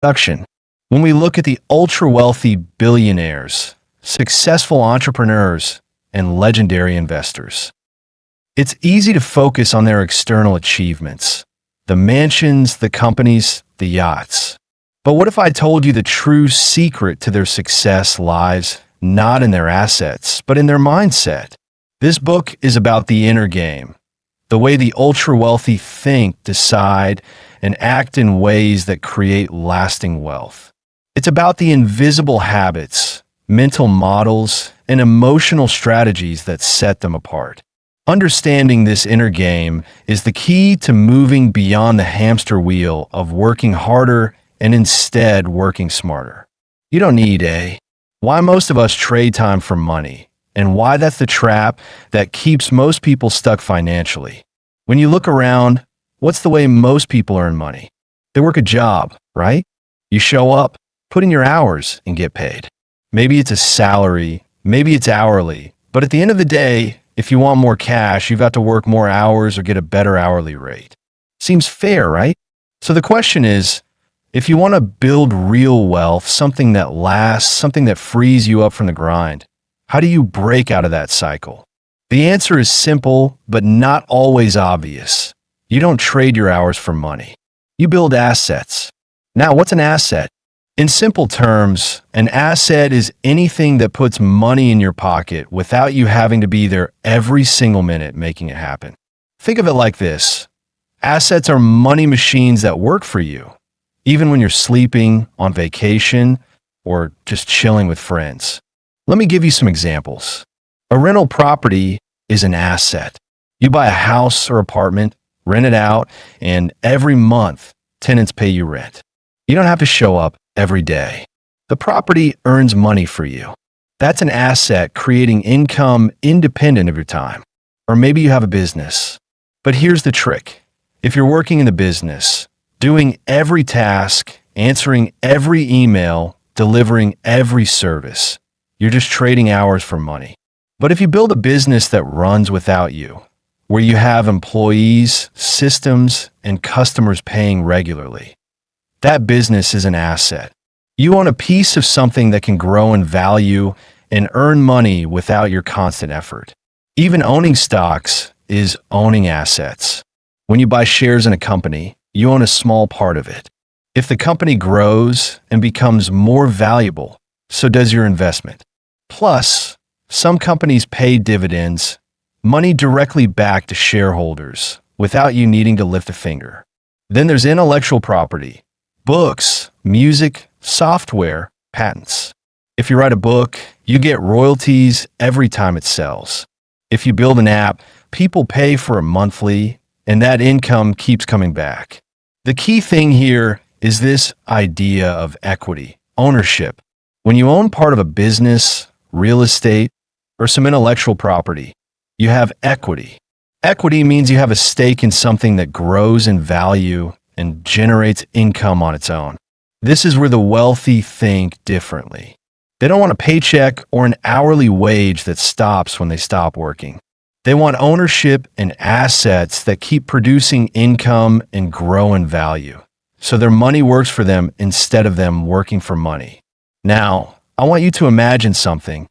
Production. When we look at the ultra-wealthy billionaires, successful entrepreneurs, and legendary investors, it's easy to focus on their external achievements, the mansions, the companies, the yachts. But what if I told you the true secret to their success lies not in their assets, but in their mindset? This book is about the inner game, the way the ultra-wealthy think, decide, and act in ways that create lasting wealth. It's about the invisible habits, mental models, and emotional strategies that set them apart. Understanding this inner game is the key to moving beyond the hamster wheel of working harder and instead working smarter. You don't need why most of us trade time for money, and why that's the trap that keeps most people stuck financially. When you look around, what's the way most people earn money? They work a job, right? You show up, put in your hours, and get paid. Maybe it's a salary, maybe it's hourly, but at the end of the day, if you want more cash, you've got to work more hours or get a better hourly rate. Seems fair, right? So the question is, if you want to build real wealth, something that lasts, something that frees you up from the grind, how do you break out of that cycle? The answer is simple, but not always obvious. You don't trade your hours for money. You build assets. Now, what's an asset? In simple terms, an asset is anything that puts money in your pocket without you having to be there every single minute making it happen. Think of it like this. Assets are money machines that work for you, even when you're sleeping, on vacation, or just chilling with friends. Let me give you some examples. A rental property is an asset. You buy a house or apartment, rent it out, and every month, tenants pay you rent. You don't have to show up every day. The property earns money for you. That's an asset creating income independent of your time. Or maybe you have a business. But here's the trick. If you're working in the business, doing every task, answering every email, delivering every service, you're just trading hours for money. But if you build a business that runs without you, where you have employees, systems, and customers paying regularly, that business is an asset. You own a piece of something that can grow in value and earn money without your constant effort. Even owning stocks is owning assets. When you buy shares in a company, you own a small part of it. If the company grows and becomes more valuable, so does your investment. Plus, some companies pay dividends, money directly back to shareholders without you needing to lift a finger. Then there's intellectual property, books, music, software, patents. If you write a book, you get royalties every time it sells. If you build an app, people pay for a monthly, and that income keeps coming back. The key thing here is this idea of equity, ownership. When you own part of a business, real estate, or some intellectual property, you have equity. Equity means you have a stake in something that grows in value and generates income on its own. This is where the wealthy think differently. They don't want a paycheck or an hourly wage that stops when they stop working. They want ownership and assets that keep producing income and grow in value, so their money works for them instead of them working for money. Now, I want you to imagine something.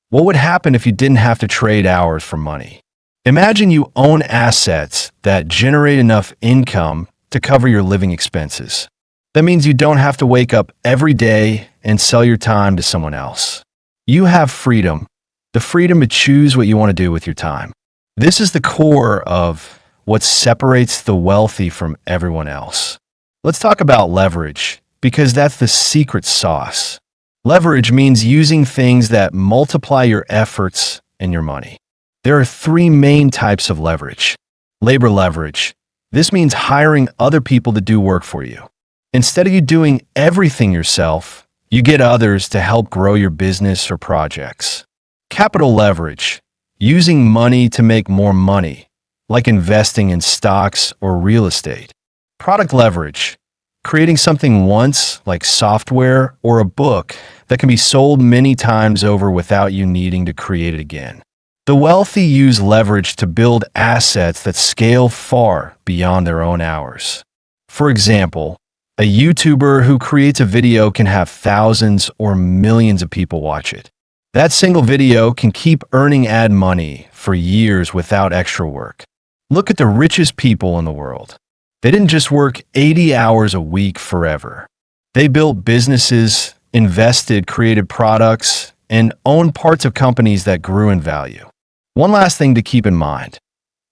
What would happen if you didn't have to trade hours for money? Imagine you own assets that generate enough income to cover your living expenses. That means you don't have to wake up every day and sell your time to someone else. You have freedom, the freedom to choose what you want to do with your time. This is the core of what separates the wealthy from everyone else. Let's talk about leverage, because that's the secret sauce. Leverage means using things that multiply your efforts and your money. There are three main types of leverage. Labor leverage. This means hiring other people to do work for you. Instead of you doing everything yourself, you get others to help grow your business or projects. Capital leverage. Using money to make more money, like investing in stocks or real estate. Product leverage. Creating something once, like software or a book, that can be sold many times over without you needing to create it again. The wealthy use leverage to build assets that scale far beyond their own hours. For example, A YouTuber who creates a video can have thousands or millions of people watch it. That single video can keep earning ad money for years without extra work. Look at the richest people in the world. They didn't just work 80 hours a week forever. They built businesses, invested, created products, and owned parts of companies that grew in value. One last thing to keep in mind.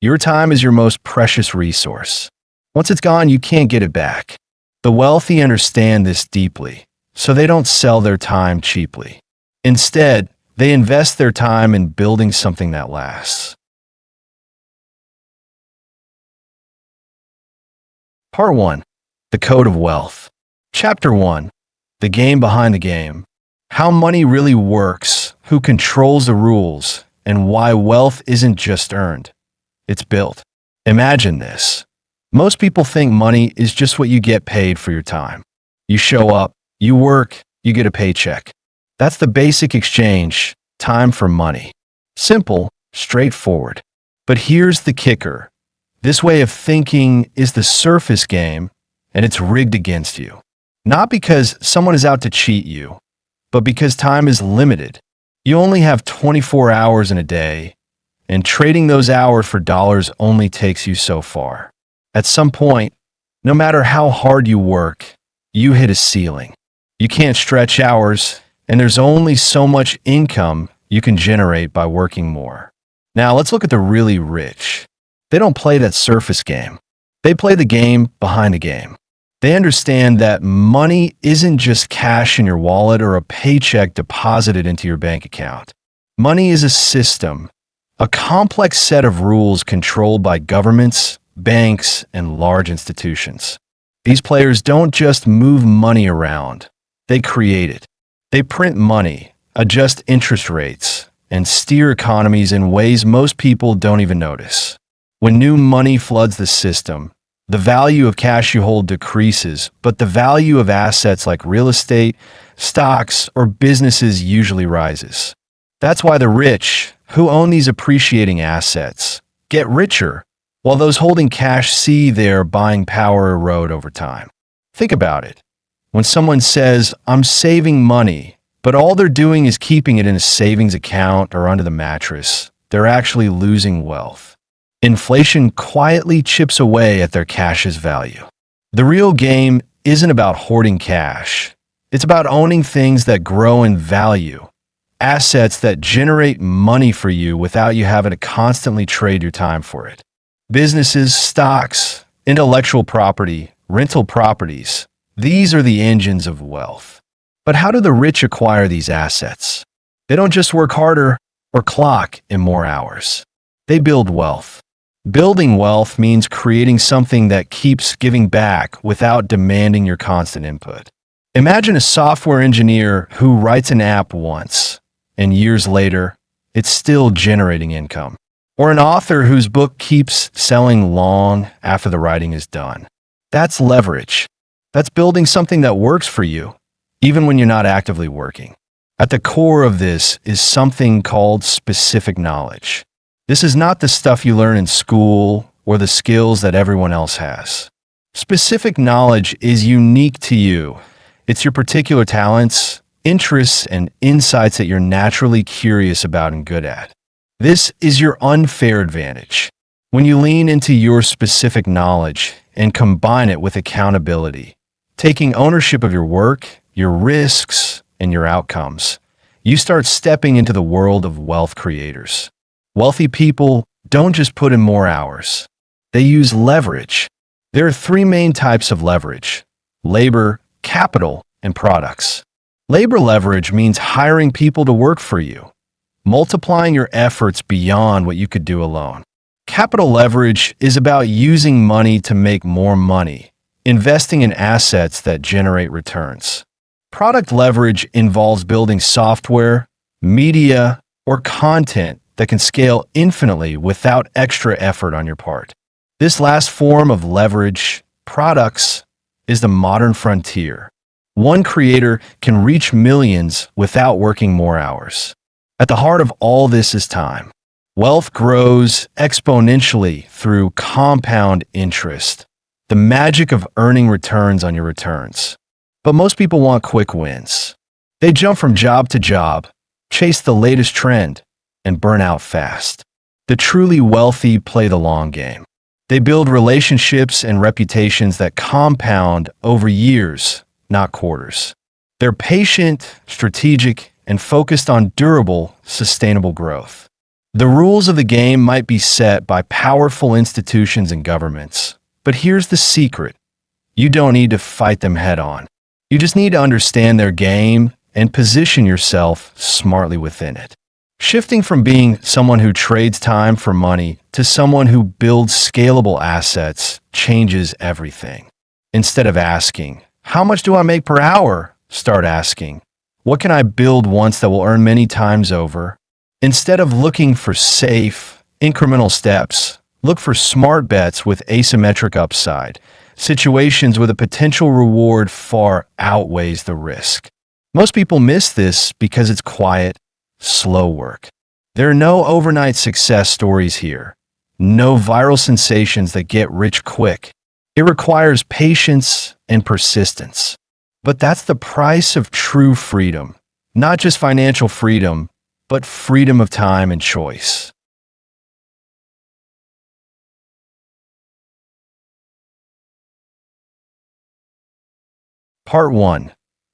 Your time is your most precious resource. Once it's gone, you can't get it back. The wealthy understand this deeply, so they don't sell their time cheaply. Instead, they invest their time in building something that lasts. Part 1. The Code of Wealth. Chapter 1. The Game Behind the Game. How money really works, who controls the rules, and why wealth isn't just earned. It's built. Imagine this. Most people think money is just what you get paid for your time. You show up, you work, you get a paycheck. That's the basic exchange, time for money. Simple, straightforward. But here's the kicker. This way of thinking is the surface game, and it's rigged against you. Not because someone is out to cheat you, but because time is limited. You only have 24 hours in a day, and trading those hours for dollars only takes you so far. At some point, no matter how hard you work, you hit a ceiling. You can't stretch hours, and there's only so much income you can generate by working more. Now, let's look at the really rich. They don't play that surface game. They play the game behind the game. They understand that money isn't just cash in your wallet or a paycheck deposited into your bank account. Money is a system, a complex set of rules controlled by governments, banks, and large institutions. These players don't just move money around, they create it. They print money, adjust interest rates, and steer economies in ways most people don't even notice. When new money floods the system, the value of cash you hold decreases, but the value of assets like real estate, stocks, or businesses usually rises. That's why the rich, who own these appreciating assets, get richer, while those holding cash see their buying power erode over time. Think about it. When someone says, "I'm saving money," but all they're doing is keeping it in a savings account or under the mattress, they're actually losing wealth. Inflation quietly chips away at their cash's value. The real game isn't about hoarding cash. It's about owning things that grow in value, assets that generate money for you without you having to constantly trade your time for it. Businesses, stocks, intellectual property, rental properties, these are the engines of wealth. But how do the rich acquire these assets? They don't just work harder or clock in more hours. They build wealth. Building wealth means creating something that keeps giving back without demanding your constant input. Imagine a software engineer who writes an app once, and years later, it's still generating income. Or an author whose book keeps selling long after the writing is done. That's leverage. That's building something that works for you, even when you're not actively working. At the core of this is something called specific knowledge. This is not the stuff you learn in school or the skills that everyone else has. Specific knowledge is unique to you. It's your particular talents, interests, and insights that you're naturally curious about and good at. This is your unfair advantage. When you lean into your specific knowledge and combine it with accountability, taking ownership of your work, your risks, and your outcomes, you start stepping into the world of wealth creators. Wealthy people don't just put in more hours. They use leverage. There are three main types of leverage: labor, capital, and products. Labor leverage means hiring people to work for you, multiplying your efforts beyond what you could do alone. Capital leverage is about using money to make more money, investing in assets that generate returns. Product leverage involves building software, media, or content that can scale infinitely without extra effort on your part. This last form of leverage, products, is the modern frontier. One creator can reach millions without working more hours. At the heart of all this is time. Wealth grows exponentially through compound interest. the magic of earning returns on your returns. But most people want quick wins. They jump from job to job, chase the latest trend, and burn out fast. The truly wealthy play the long game. They build relationships and reputations that compound over years, not quarters. They're patient, strategic, and focused on durable, sustainable growth. The rules of the game might be set by powerful institutions and governments, but here's the secret. You don't need to fight them head on. You just need to understand their game and position yourself smartly within it. Shifting from being someone who trades time for money to someone who builds scalable assets changes everything. Instead of asking, "How much do I make per hour?" start asking, "What can I build once that will earn many times over?" Instead of looking for safe, incremental steps, look for smart bets with asymmetric upside, situations where the potential reward far outweighs the risk. Most people miss this because it's quiet, slow work. There are no overnight success stories here, no viral sensations that get rich quick. It requires patience and persistence. But that's the price of true freedom, not just financial freedom, but freedom of time and choice. Part 1.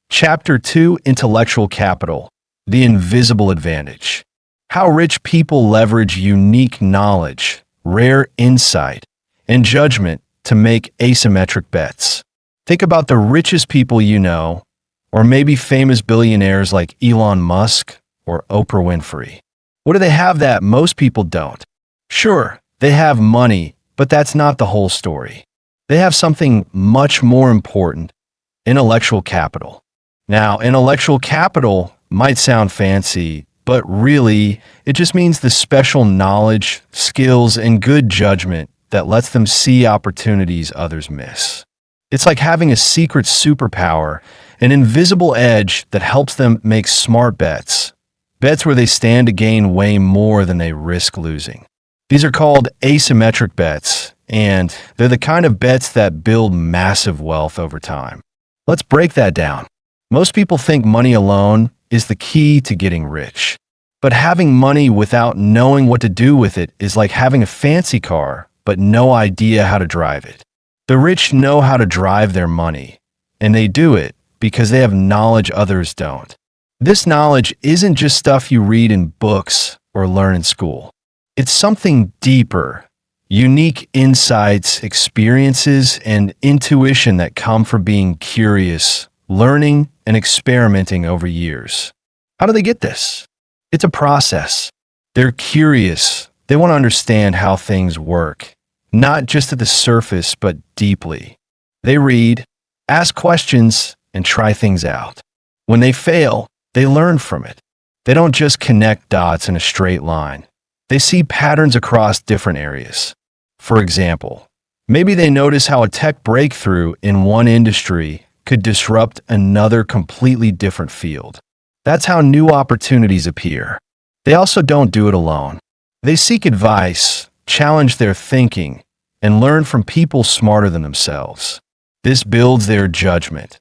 Chapter 2, Intellectual Capital, the Invisible Advantage. How rich people leverage unique knowledge, rare insight, and judgment to make asymmetric bets. Think about the richest people you know, or maybe famous billionaires like Elon Musk or Oprah Winfrey. What do they have that most people don't? Sure, they have money, but that's not the whole story. They have something much more important: intellectual capital. Now, intellectual capital might sound fancy, but really, it just means the special knowledge, skills, and good judgment that lets them see opportunities others miss. It's like having a secret superpower, an invisible edge that helps them make smart bets. Bets where they stand to gain way more than they risk losing. These are called asymmetric bets, and they're the kind of bets that build massive wealth over time. Let's break that down. Most people think money alone is the key to getting rich. But having money without knowing what to do with it is like having a fancy car, but no idea how to drive it. The rich know how to drive their money, and they do it because they have knowledge others don't. This knowledge isn't just stuff you read in books or learn in school. It's something deeper, unique insights, experiences, and intuition that come from being curious, learning, and experimenting over years. How do they get this? It's a process. They're curious. They want to understand how things work, not just at the surface, but deeply. They read, ask questions, and try things out. When they fail, they learn from it. They don't just connect dots in a straight line. They see patterns across different areas. For example, maybe they notice how a tech breakthrough in one industry could disrupt another completely different field. That's how new opportunities appear. They also don't do it alone. They seek advice, challenge their thinking, and learn from people smarter than themselves. This builds their judgment,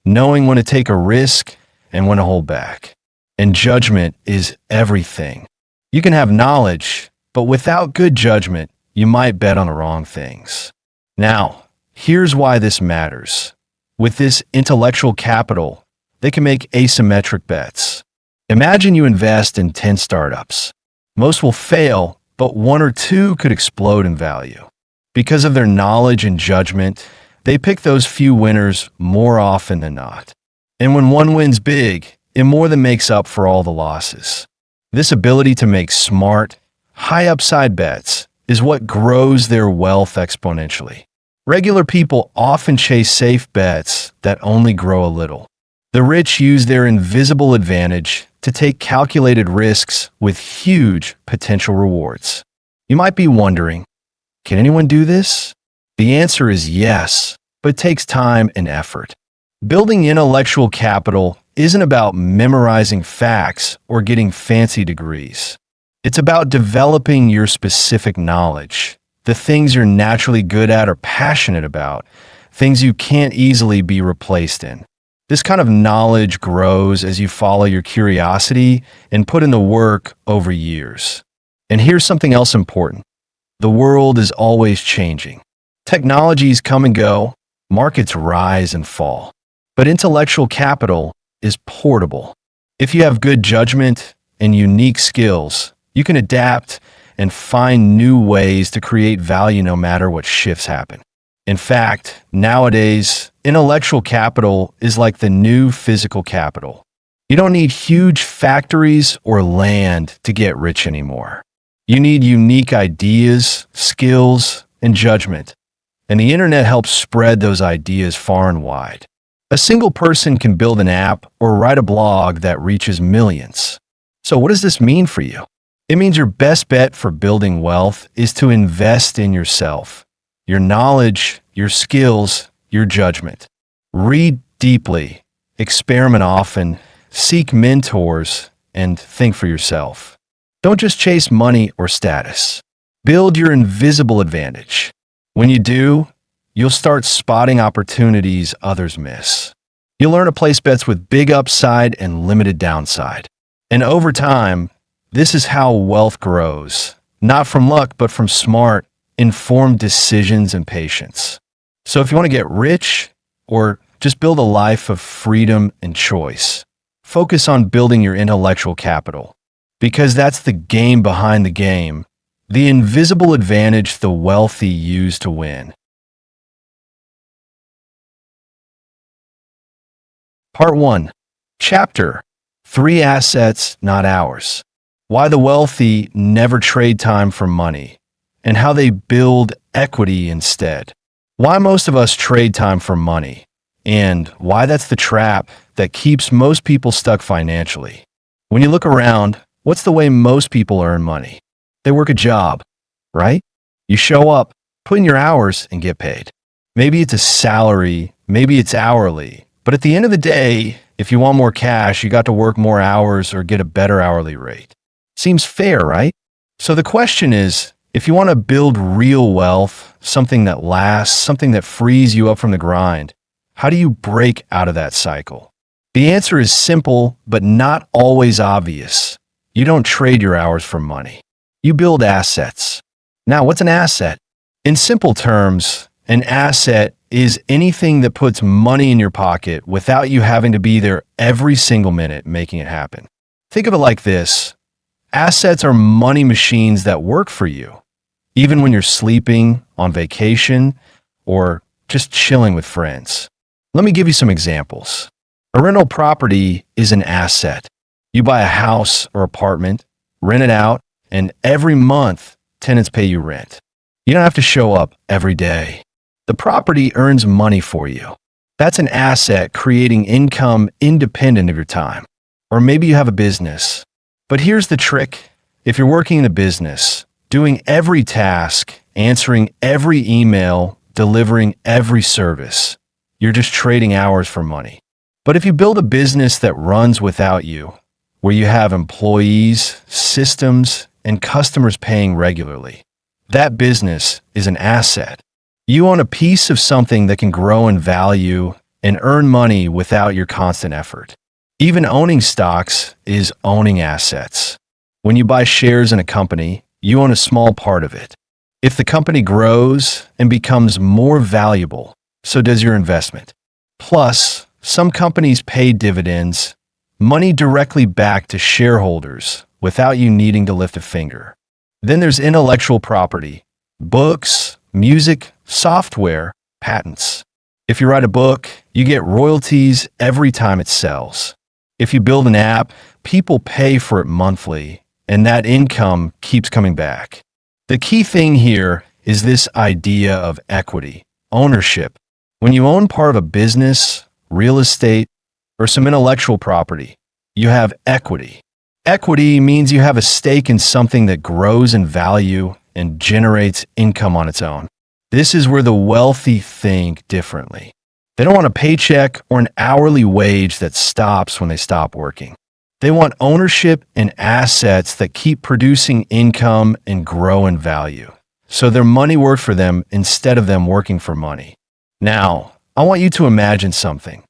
knowing when to take a risk and when to hold back. And judgment is everything. You can have knowledge, but without good judgment, you might bet on the wrong things. Now, here's why this matters. With this intellectual capital, they can make asymmetric bets. Imagine you invest in 10 startups. Most will fail, but one or two could explode in value. Because of their knowledge and judgment, they pick those few winners more often than not. And when one wins big, it more than makes up for all the losses. This ability to make smart, high-upside bets is what grows their wealth exponentially. Regular people often chase safe bets that only grow a little. The rich use their invisible advantage to take calculated risks with huge potential rewards. You might be wondering, can anyone do this? The answer is yes, but it takes time and effort. Building intellectual capital isn't about memorizing facts or getting fancy degrees. It's about developing your specific knowledge, the things you're naturally good at or passionate about, things you can't easily be replaced in. This kind of knowledge grows as you follow your curiosity and put in the work over years. And here's something else important. The world is always changing. Technologies come and go, markets rise and fall. But intellectual capital is portable. If you have good judgment and unique skills, you can adapt and find new ways to create value no matter what shifts happen. In fact, nowadays, intellectual capital is like the new physical capital. You don't need huge factories or land to get rich anymore. You need unique ideas, skills, and judgment. And the internet helps spread those ideas far and wide. A single person can build an app or write a blog that reaches millions. So what does this mean for you? It means your best bet for building wealth is to invest in yourself, your knowledge, your skills, your judgment. Read deeply, experiment often, seek mentors, and think for yourself. Don't just chase money or status. Build your invisible advantage. When you do, you'll start spotting opportunities others miss. You'll learn to place bets with big upside and limited downside. And over time, this is how wealth grows, not from luck, but from smart, informed decisions and patience. So if you want to get rich or just build a life of freedom and choice, focus on building your intellectual capital, because that's the game behind the game, the invisible advantage the wealthy use to win. Part 1. Chapter 3 Assets, Not Ours. Why the wealthy never trade time for money, and how they build equity instead. Why most of us trade time for money, and why that's the trap that keeps most people stuck financially. When you look around, what's the way most people earn money? They work a job, right? You show up, put in your hours, and get paid. Maybe it's a salary, maybe it's hourly, but at the end of the day, if you want more cash, you got to work more hours or get a better hourly rate. Seems fair, right? So the question is, if you want to build real wealth, something that lasts, something that frees you up from the grind, how do you break out of that cycle? The answer is simple, but not always obvious. You don't trade your hours for money. You build assets. Now, what's an asset? In simple terms, an asset is anything that puts money in your pocket without you having to be there every single minute making it happen. Think of it like this. Assets are money machines that work for you, even when you're sleeping, on vacation, or just chilling with friends. Let me give you some examples. A rental property is an asset. You buy a house or apartment, rent it out, and every month, tenants pay you rent. You don't have to show up every day. The property earns money for you. That's an asset creating income independent of your time. Or maybe you have a business. But here's the trick. If you're working in a business, doing every task, answering every email, delivering every service, you're just trading hours for money. But if you build a business that runs without you, where you have employees, systems, and customers paying regularly, that business is an asset. You own a piece of something that can grow in value and earn money without your constant effort. Even owning stocks is owning assets. When you buy shares in a company, you own a small part of it. If the company grows and becomes more valuable, so does your investment. Plus, some companies pay dividends, money directly back to shareholders without you needing to lift a finger. Then there's intellectual property, books, music, software, patents. If you write a book, you get royalties every time it sells. If you build an app, people pay for it monthly, and that income keeps coming back. The key thing here is this idea of equity, ownership. When you own part of a business, real estate, or some intellectual property, you have equity. Equity means you have a stake in something that grows in value and generates income on its own. This is where the wealthy think differently. They don't want a paycheck or an hourly wage that stops when they stop working. They want ownership and assets that keep producing income and grow in value. so their money worked for them instead of them working for money. Now, I want you to imagine something.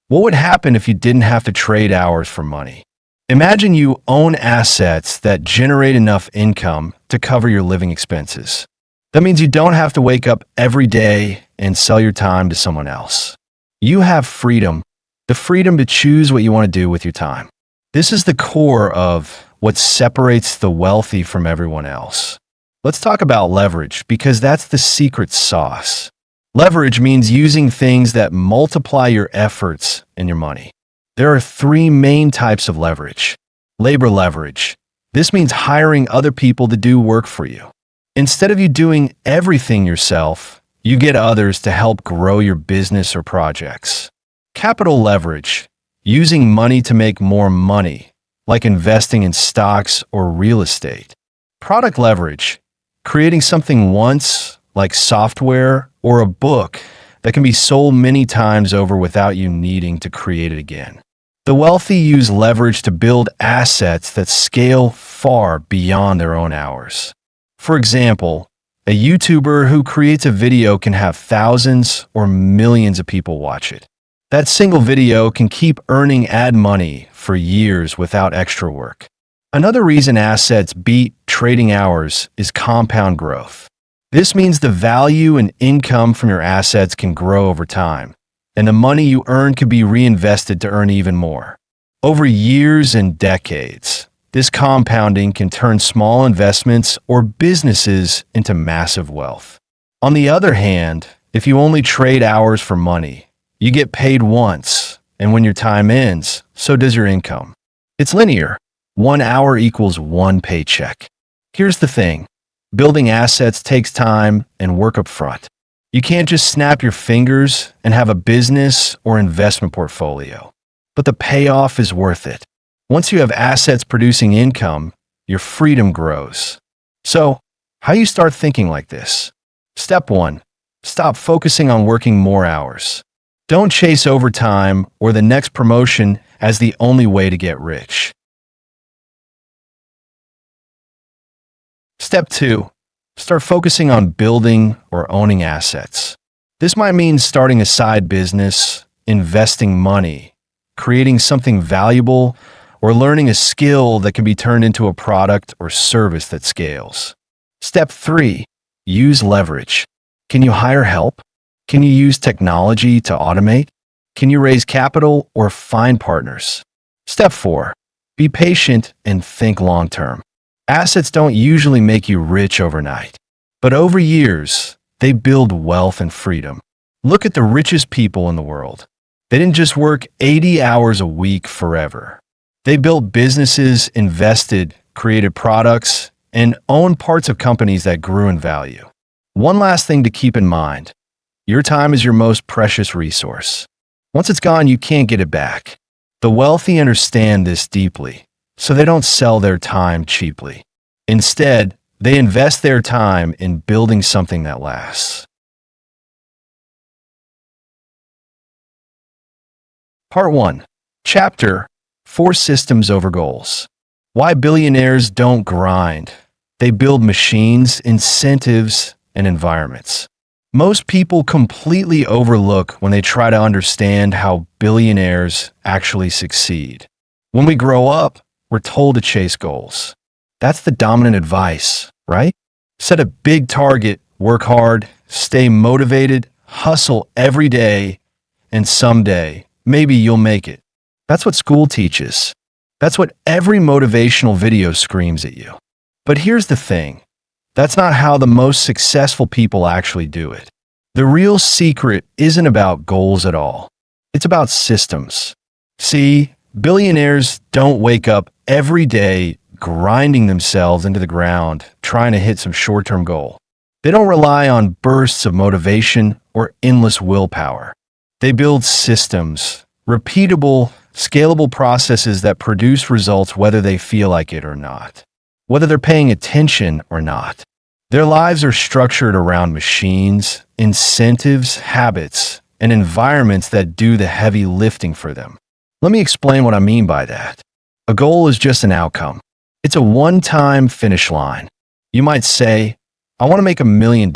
What would happen if you didn't have to trade hours for money? Imagine you own assets that generate enough income to cover your living expenses. That means you don't have to wake up every day and sell your time to someone else. You have freedom, the freedom to choose what you want to do with your time. This is the core of what separates the wealthy from everyone else. Let's talk about leverage because that's the secret sauce. Leverage means using things that multiply your efforts and your money. There are three main types of leverage. Labor leverage. This means hiring other people to do work for you. Instead of you doing everything yourself, you get others to help grow your business or projects. Capital leverage. Using money to make more money, like investing in stocks or real estate. Product leverage. Creating something once, like software or a book, that can be sold many times over without you needing to create it again. The wealthy use leverage to build assets that scale far beyond their own hours. For example, a YouTuber who creates a video can have thousands or millions of people watch it. That single video can keep earning ad money for years without extra work. Another reason assets beat trading hours is compound growth. This means the value and income from your assets can grow over time, and the money you earn can be reinvested to earn even more. Over years and decades, this compounding can turn small investments or businesses into massive wealth. On the other hand, if you only trade hours for money, you get paid once, and when your time ends, so does your income. It's linear. 1 hour equals 1 paycheck. Here's the thing. Building assets takes time and work up front. You can't just snap your fingers and have a business or investment portfolio. But the payoff is worth it. Once you have assets producing income, your freedom grows. So, how do you start thinking like this? Step 1. Stop focusing on working more hours. Don't chase overtime or the next promotion as the only way to get rich. Step 2. Start focusing on building or owning assets. This might mean starting a side business, investing money, creating something valuable, or learning a skill that can be turned into a product or service that scales. Step 3. Use leverage. Can you hire help? Can you use technology to automate? Can you raise capital or find partners? Step 4. Be patient and think long-term. Assets don't usually make you rich overnight, but over years, they build wealth and freedom. Look at the richest people in the world. They didn't just work 80 hours a week forever. They built businesses, invested, created products, and owned parts of companies that grew in value. One last thing to keep in mind. Your time is your most precious resource. Once it's gone, you can't get it back. The wealthy understand this deeply, so they don't sell their time cheaply. Instead, they invest their time in building something that lasts. Part 1. Chapter 4 Systems Over Goals. Why billionaires don't grind. They build machines, incentives, and environments. Most people completely overlook when they try to understand how billionaires actually succeed. When we grow up, we're told to chase goals. That's the dominant advice, right? Set a big target, work hard, stay motivated, hustle every day, and someday, maybe you'll make it. That's what school teaches. That's what every motivational video screams at you. But here's the thing. That's not how the most successful people actually do it. The real secret isn't about goals at all. It's about systems. See, billionaires don't wake up every day grinding themselves into the ground trying to hit some short-term goal. They don't rely on bursts of motivation or endless willpower. They build systems, repeatable, scalable processes that produce results whether they feel like it or not, whether they're paying attention or not. Their lives are structured around machines, incentives, habits, and environments that do the heavy lifting for them. Let me explain what I mean by that. A goal is just an outcome. It's a one-time finish line. You might say, I want to make $1 million.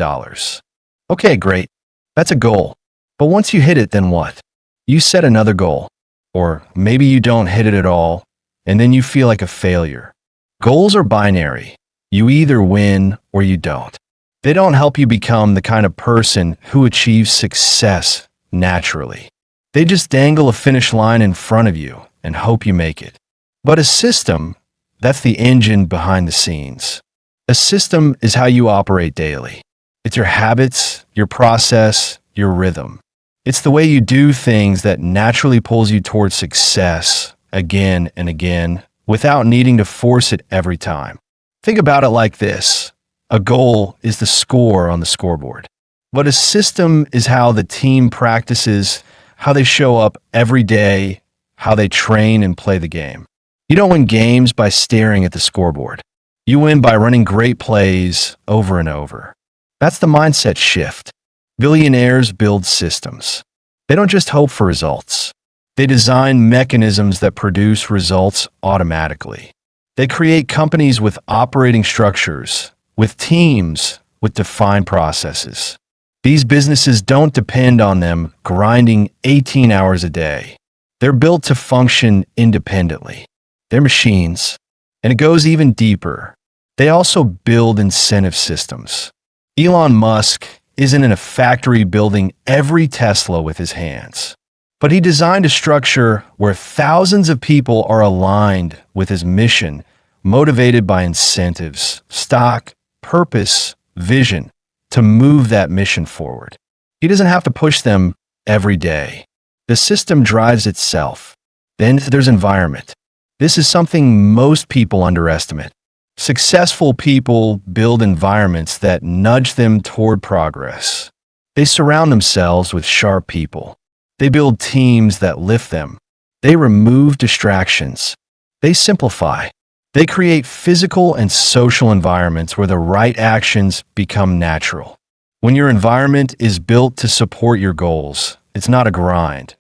Okay, great. That's a goal. But once you hit it, then what? You set another goal. Or maybe you don't hit it at all, and then you feel like a failure. Goals are binary. You either win or you don't. They don't help you become the kind of person who achieves success naturally. They just dangle a finish line in front of you and hope you make it. But a system, that's the engine behind the scenes. A system is how you operate daily. It's your habits, your process, your rhythm. It's the way you do things that naturally pulls you towards success again and again without needing to force it every time. Think about it like this. A goal is the score on the scoreboard. But a system is how the team practices, how they show up every day, how they train and play the game. You don't win games by staring at the scoreboard. You win by running great plays over and over. That's the mindset shift. Billionaires build systems. They don't just hope for results. They design mechanisms that produce results automatically. They create companies with operating structures, with teams, with defined processes. These businesses don't depend on them grinding 18 hours a day. They're built to function independently. They're machines. And it goes even deeper. They also build incentive systems. Elon Musk isn't in a factory building every Tesla with his hands. But he designed a structure where thousands of people are aligned with his mission, motivated by incentives, stock, purpose, vision, to move that mission forward. He doesn't have to push them every day. The system drives itself. Then there's environment. This is something most people underestimate. Successful people build environments that nudge them toward progress. They surround themselves with sharp people. They build teams that lift them. They remove distractions. They simplify. They create physical and social environments where the right actions become natural. When your environment is built to support your goals, it's not a grind.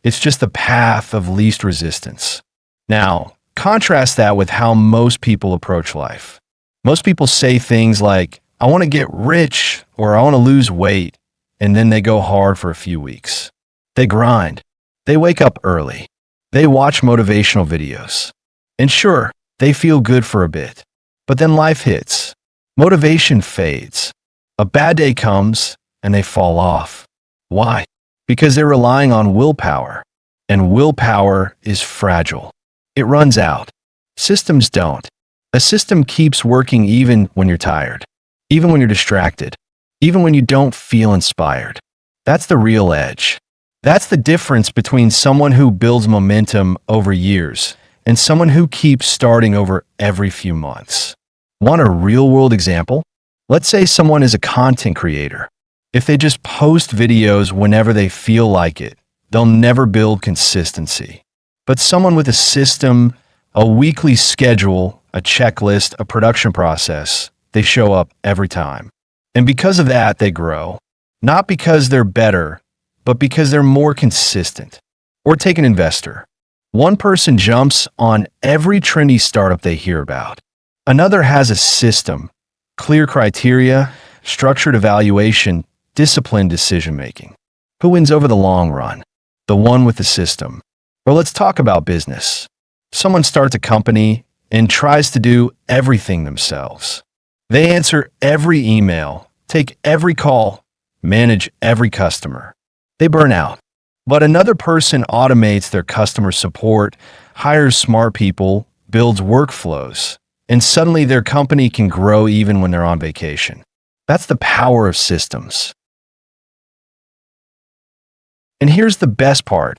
It's just the path of least resistance. Now, contrast that with how most people approach life. Most people say things like, I want to get rich or I want to lose weight, and then they go hard for a few weeks. They grind. They wake up early. They watch motivational videos. And sure, they feel good for a bit. But then life hits. Motivation fades. A bad day comes and they fall off. Why? Because they're relying on willpower. And willpower is fragile. It runs out. Systems don't. A system keeps working even when you're tired, even when you're distracted, even when you don't feel inspired. That's the real edge. That's the difference between someone who builds momentum over years and someone who keeps starting over every few months. Want a real-world example? Let's say someone is a content creator. If they just post videos whenever they feel like it, they'll never build consistency. But someone with a system, a weekly schedule, a checklist, a production process, they show up every time. And because of that, they grow. Not because they're better, but because they're more consistent. Or take an investor. One person jumps on every trendy startup they hear about. Another has a system, clear criteria, structured evaluation, disciplined decision-making. Who wins over the long run? The one with the system. Or let's talk about business. Someone starts a company and tries to do everything themselves. They answer every email, take every call, manage every customer. They burn out. But another person automates their customer support, hires smart people, builds workflows, and suddenly their company can grow even when they're on vacation. That's the power of systems. And here's the best part.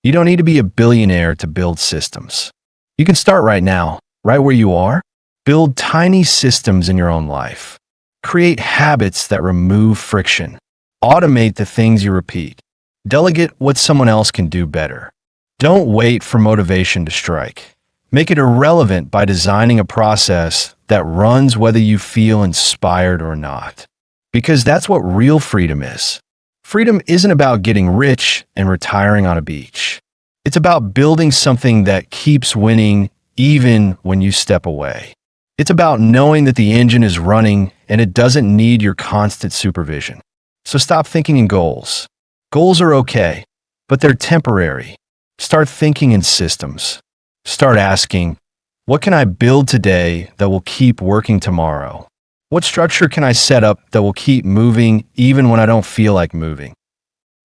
You don't need to be a billionaire to build systems. You can start right now, right where you are. Build tiny systems in your own life. Create habits that remove friction. Automate the things you repeat. Delegate what someone else can do better. Don't wait for motivation to strike. Make it irrelevant by designing a process that runs whether you feel inspired or not. Because that's what real freedom is. Freedom isn't about getting rich and retiring on a beach. It's about building something that keeps winning even when you step away. It's about knowing that the engine is running and it doesn't need your constant supervision. So stop thinking in goals. Goals are okay, but they're temporary. Start thinking in systems. Start asking, what can I build today that will keep working tomorrow? What structure can I set up that will keep moving even when I don't feel like moving?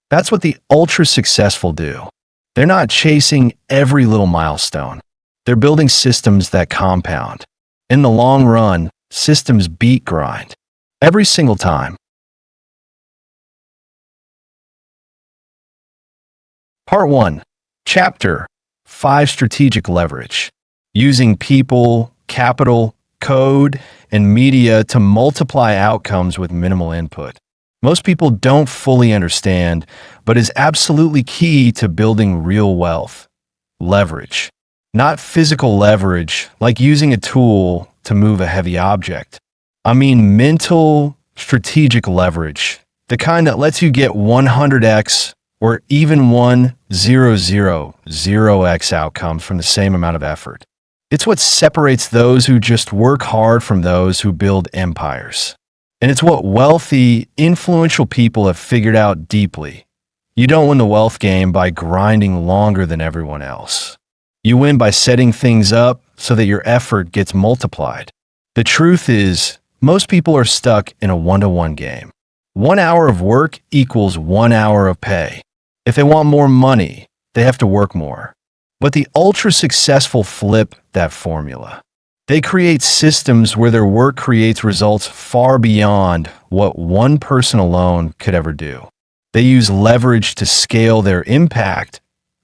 That's what the ultra successful do. They're not chasing every little milestone. They're building systems that compound. In the long run, systems beat grind. Every single time. Part 1. Chapter 5. Strategic leverage. Using people, capital, code, and media to multiply outcomes with minimal input. Most people don't fully understand, but is absolutely key to building real wealth. Leverage. Not physical leverage, like using a tool to move a heavy object. I mean mental, strategic leverage, the kind that lets you get 100x or even 1,000x outcomes from the same amount of effort. It's what separates those who just work hard from those who build empires. And it's what wealthy, influential people have figured out deeply. You don't win the wealth game by grinding longer than everyone else. You win by setting things up so that your effort gets multiplied. The truth is, most people are stuck in a one-to-one game. 1 hour of work equals 1 hour of pay. If they want more money, they have to work more. But the ultra-successful flip that formula. They create systems where their work creates results far beyond what one person alone could ever do. They use leverage to scale their impact,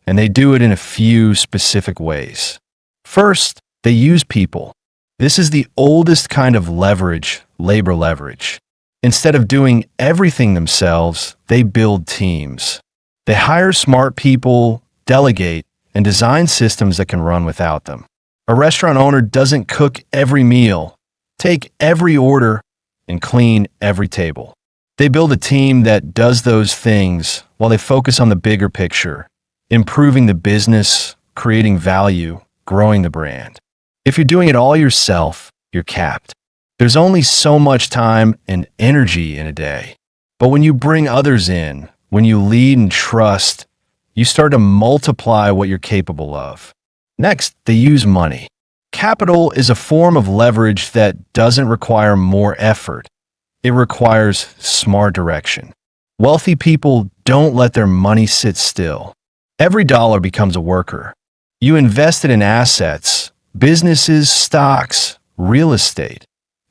and they do it in a few specific ways. First, they use people. This is the oldest kind of leverage, labor leverage. Instead of doing everything themselves, they build teams. They hire smart people, delegate, and design systems that can run without them. A restaurant owner doesn't cook every meal, take every order, and clean every table. They build a team that does those things while they focus on the bigger picture, improving the business, creating value, growing the brand. If you're doing it all yourself, you're capped. There's only so much time and energy in a day. But when you bring others in, when you lead and trust, you start to multiply what you're capable of. Next, they use money. Capital is a form of leverage that doesn't require more effort. It requires smart direction. Wealthy people don't let their money sit still. Every dollar becomes a worker. You invest it in assets, businesses, stocks, real estate,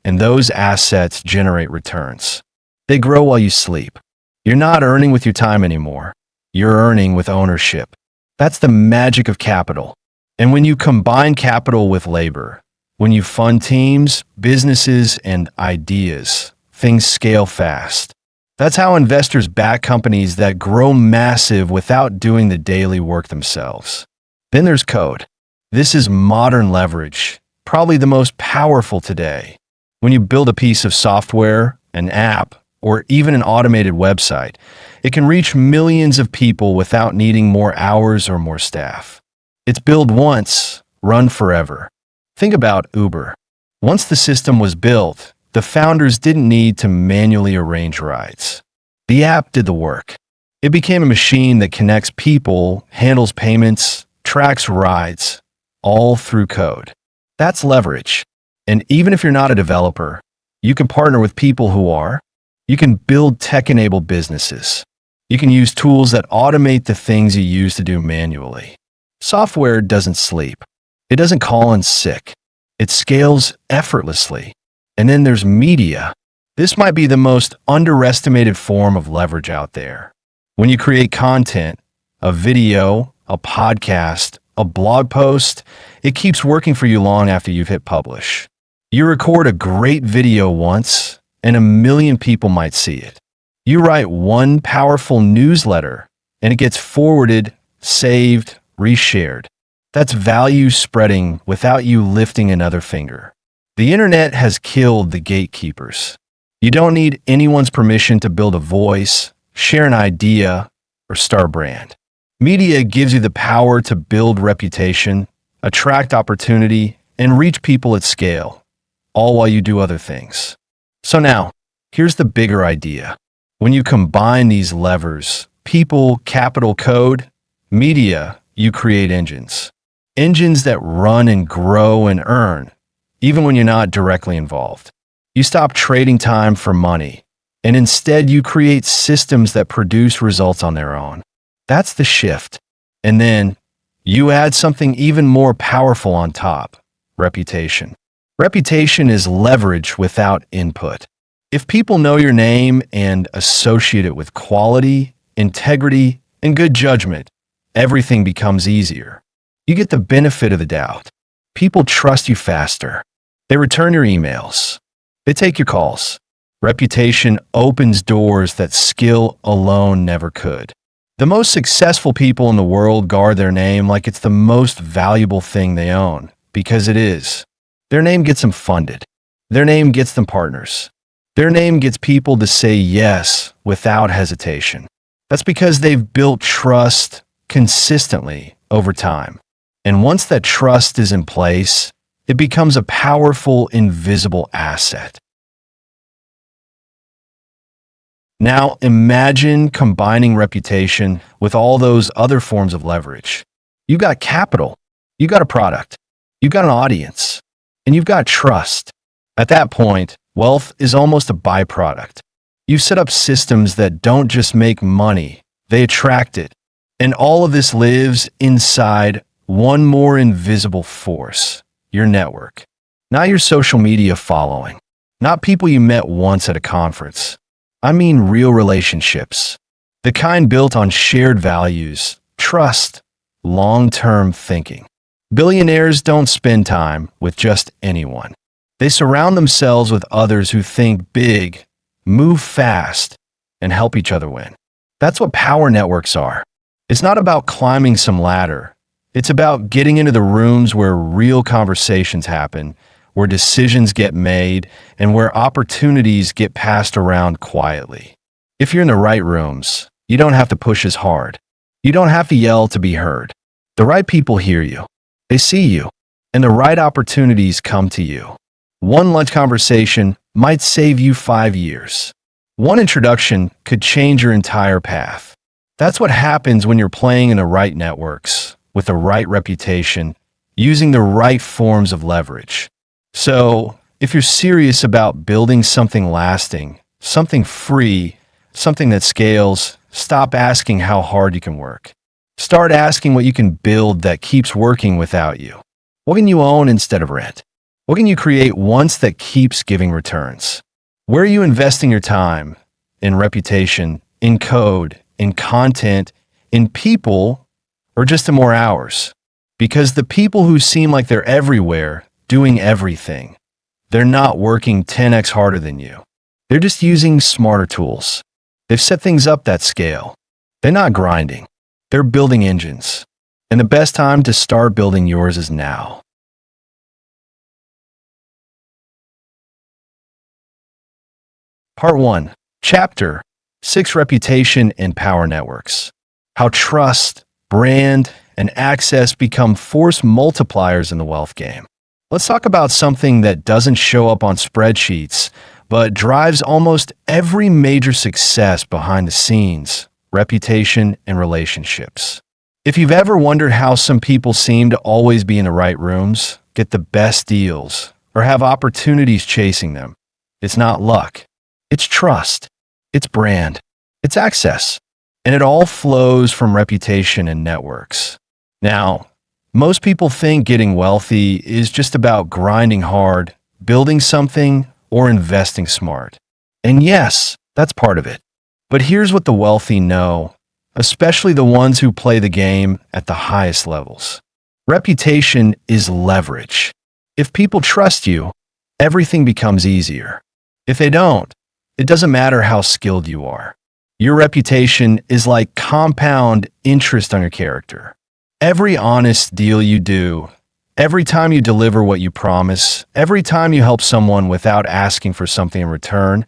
and those assets generate returns. They grow while you sleep. You're not earning with your time anymore. You're earning with ownership. That's the magic of capital. And when you combine capital with labor, when you fund teams, businesses, and ideas, things scale fast. That's how investors back companies that grow massive without doing the daily work themselves. Then there's code. This is modern leverage, probably the most powerful today. When you build a piece of software, an app, or even an automated website, it can reach millions of people without needing more hours or more staff. It's build once, run forever. Think about Uber. Once the system was built, the founders didn't need to manually arrange rides. The app did the work. It became a machine that connects people, handles payments, tracks rides, all through code. That's leverage. And even if you're not a developer, you can partner with people who are. You can build tech-enabled businesses. You can use tools that automate the things you used to do manually. Software doesn't sleep. It doesn't call in sick. It scales effortlessly. And then there's media. This might be the most underestimated form of leverage out there. When you create content, a video, a podcast, a blog post, it keeps working for you long after you've hit publish. You record a great video once, and 1 million people might see it. You write one powerful newsletter, and it gets forwarded, saved, reshared. That's value spreading without you lifting another finger. The internet has killed the gatekeepers. You don't need anyone's permission to build a voice, share an idea, or start a brand. Media gives you the power to build reputation, attract opportunity, and reach people at scale, all while you do other things. So now, here's the bigger idea. When you combine these levers, people, capital, code, media, you create engines. Engines that run and grow and earn, even when you're not directly involved. You stop trading time for money, and instead you create systems that produce results on their own. That's the shift. And then you add something even more powerful on top: reputation. Reputation is leverage without input. If people know your name and associate it with quality, integrity, and good judgment, everything becomes easier. You get the benefit of the doubt. People trust you faster. They return your emails. They take your calls. Reputation opens doors that skill alone never could. The most successful people in the world guard their name like it's the most valuable thing they own, because it is. Their name gets them funded. Their name gets them partners. Their name gets people to say yes without hesitation. That's because they've built trust consistently over time. And once that trust is in place, it becomes a powerful, invisible asset. Now imagine combining reputation with all those other forms of leverage. You've got capital, you've got a product, you've got an audience, and you've got trust. At that point, wealth is almost a byproduct. You've set up systems that don't just make money, they attract it. And all of this lives inside one more invisible force: your network. Not your social media following, not people you met once at a conference. I mean real relationships, the kind built on shared values, trust, long-term thinking. Billionaires don't spend time with just anyone. They surround themselves with others who think big, move fast, and help each other win. That's what power networks are. It's not about climbing some ladder. It's about getting into the rooms where real conversations happen, where decisions get made, and where opportunities get passed around quietly. If you're in the right rooms, you don't have to push as hard. You don't have to yell to be heard. The right people hear you. They see you, and the right opportunities come to you. One lunch conversation might save you 5 years. One introduction could change your entire path. That's what happens when you're playing in the right networks, with the right reputation, using the right forms of leverage. So, if you're serious about building something lasting, something free, something that scales, stop asking how hard you can work. Start asking what you can build that keeps working without you. What can you own instead of rent? What can you create once that keeps giving returns? Where are you investing your time? In reputation, in code, in content, in people, or just in more hours? Because the people who seem like they're everywhere, doing everything, they're not working 10x harder than you. They're just using smarter tools. They've set things up that scale. They're not grinding. They're building engines. And the best time to start building yours is now. Part 1. Chapter 6: Reputation and Power Networks. How trust, brand, and access become force multipliers in the wealth game. Let's talk about something that doesn't show up on spreadsheets, but drives almost every major success behind the scenes: reputation and relationships. If you've ever wondered how some people seem to always be in the right rooms, get the best deals, or have opportunities chasing them, it's not luck. It's trust. It's brand. It's access. And it all flows from reputation and networks. Now, most people think getting wealthy is just about grinding hard, building something, or investing smart. And yes, that's part of it. But here's what the wealthy know, especially the ones who play the game at the highest levels. Reputation is leverage. If people trust you, everything becomes easier. If they don't, it doesn't matter how skilled you are. Your reputation is like compound interest on your character. Every honest deal you do, every time you deliver what you promise, every time you help someone without asking for something in return,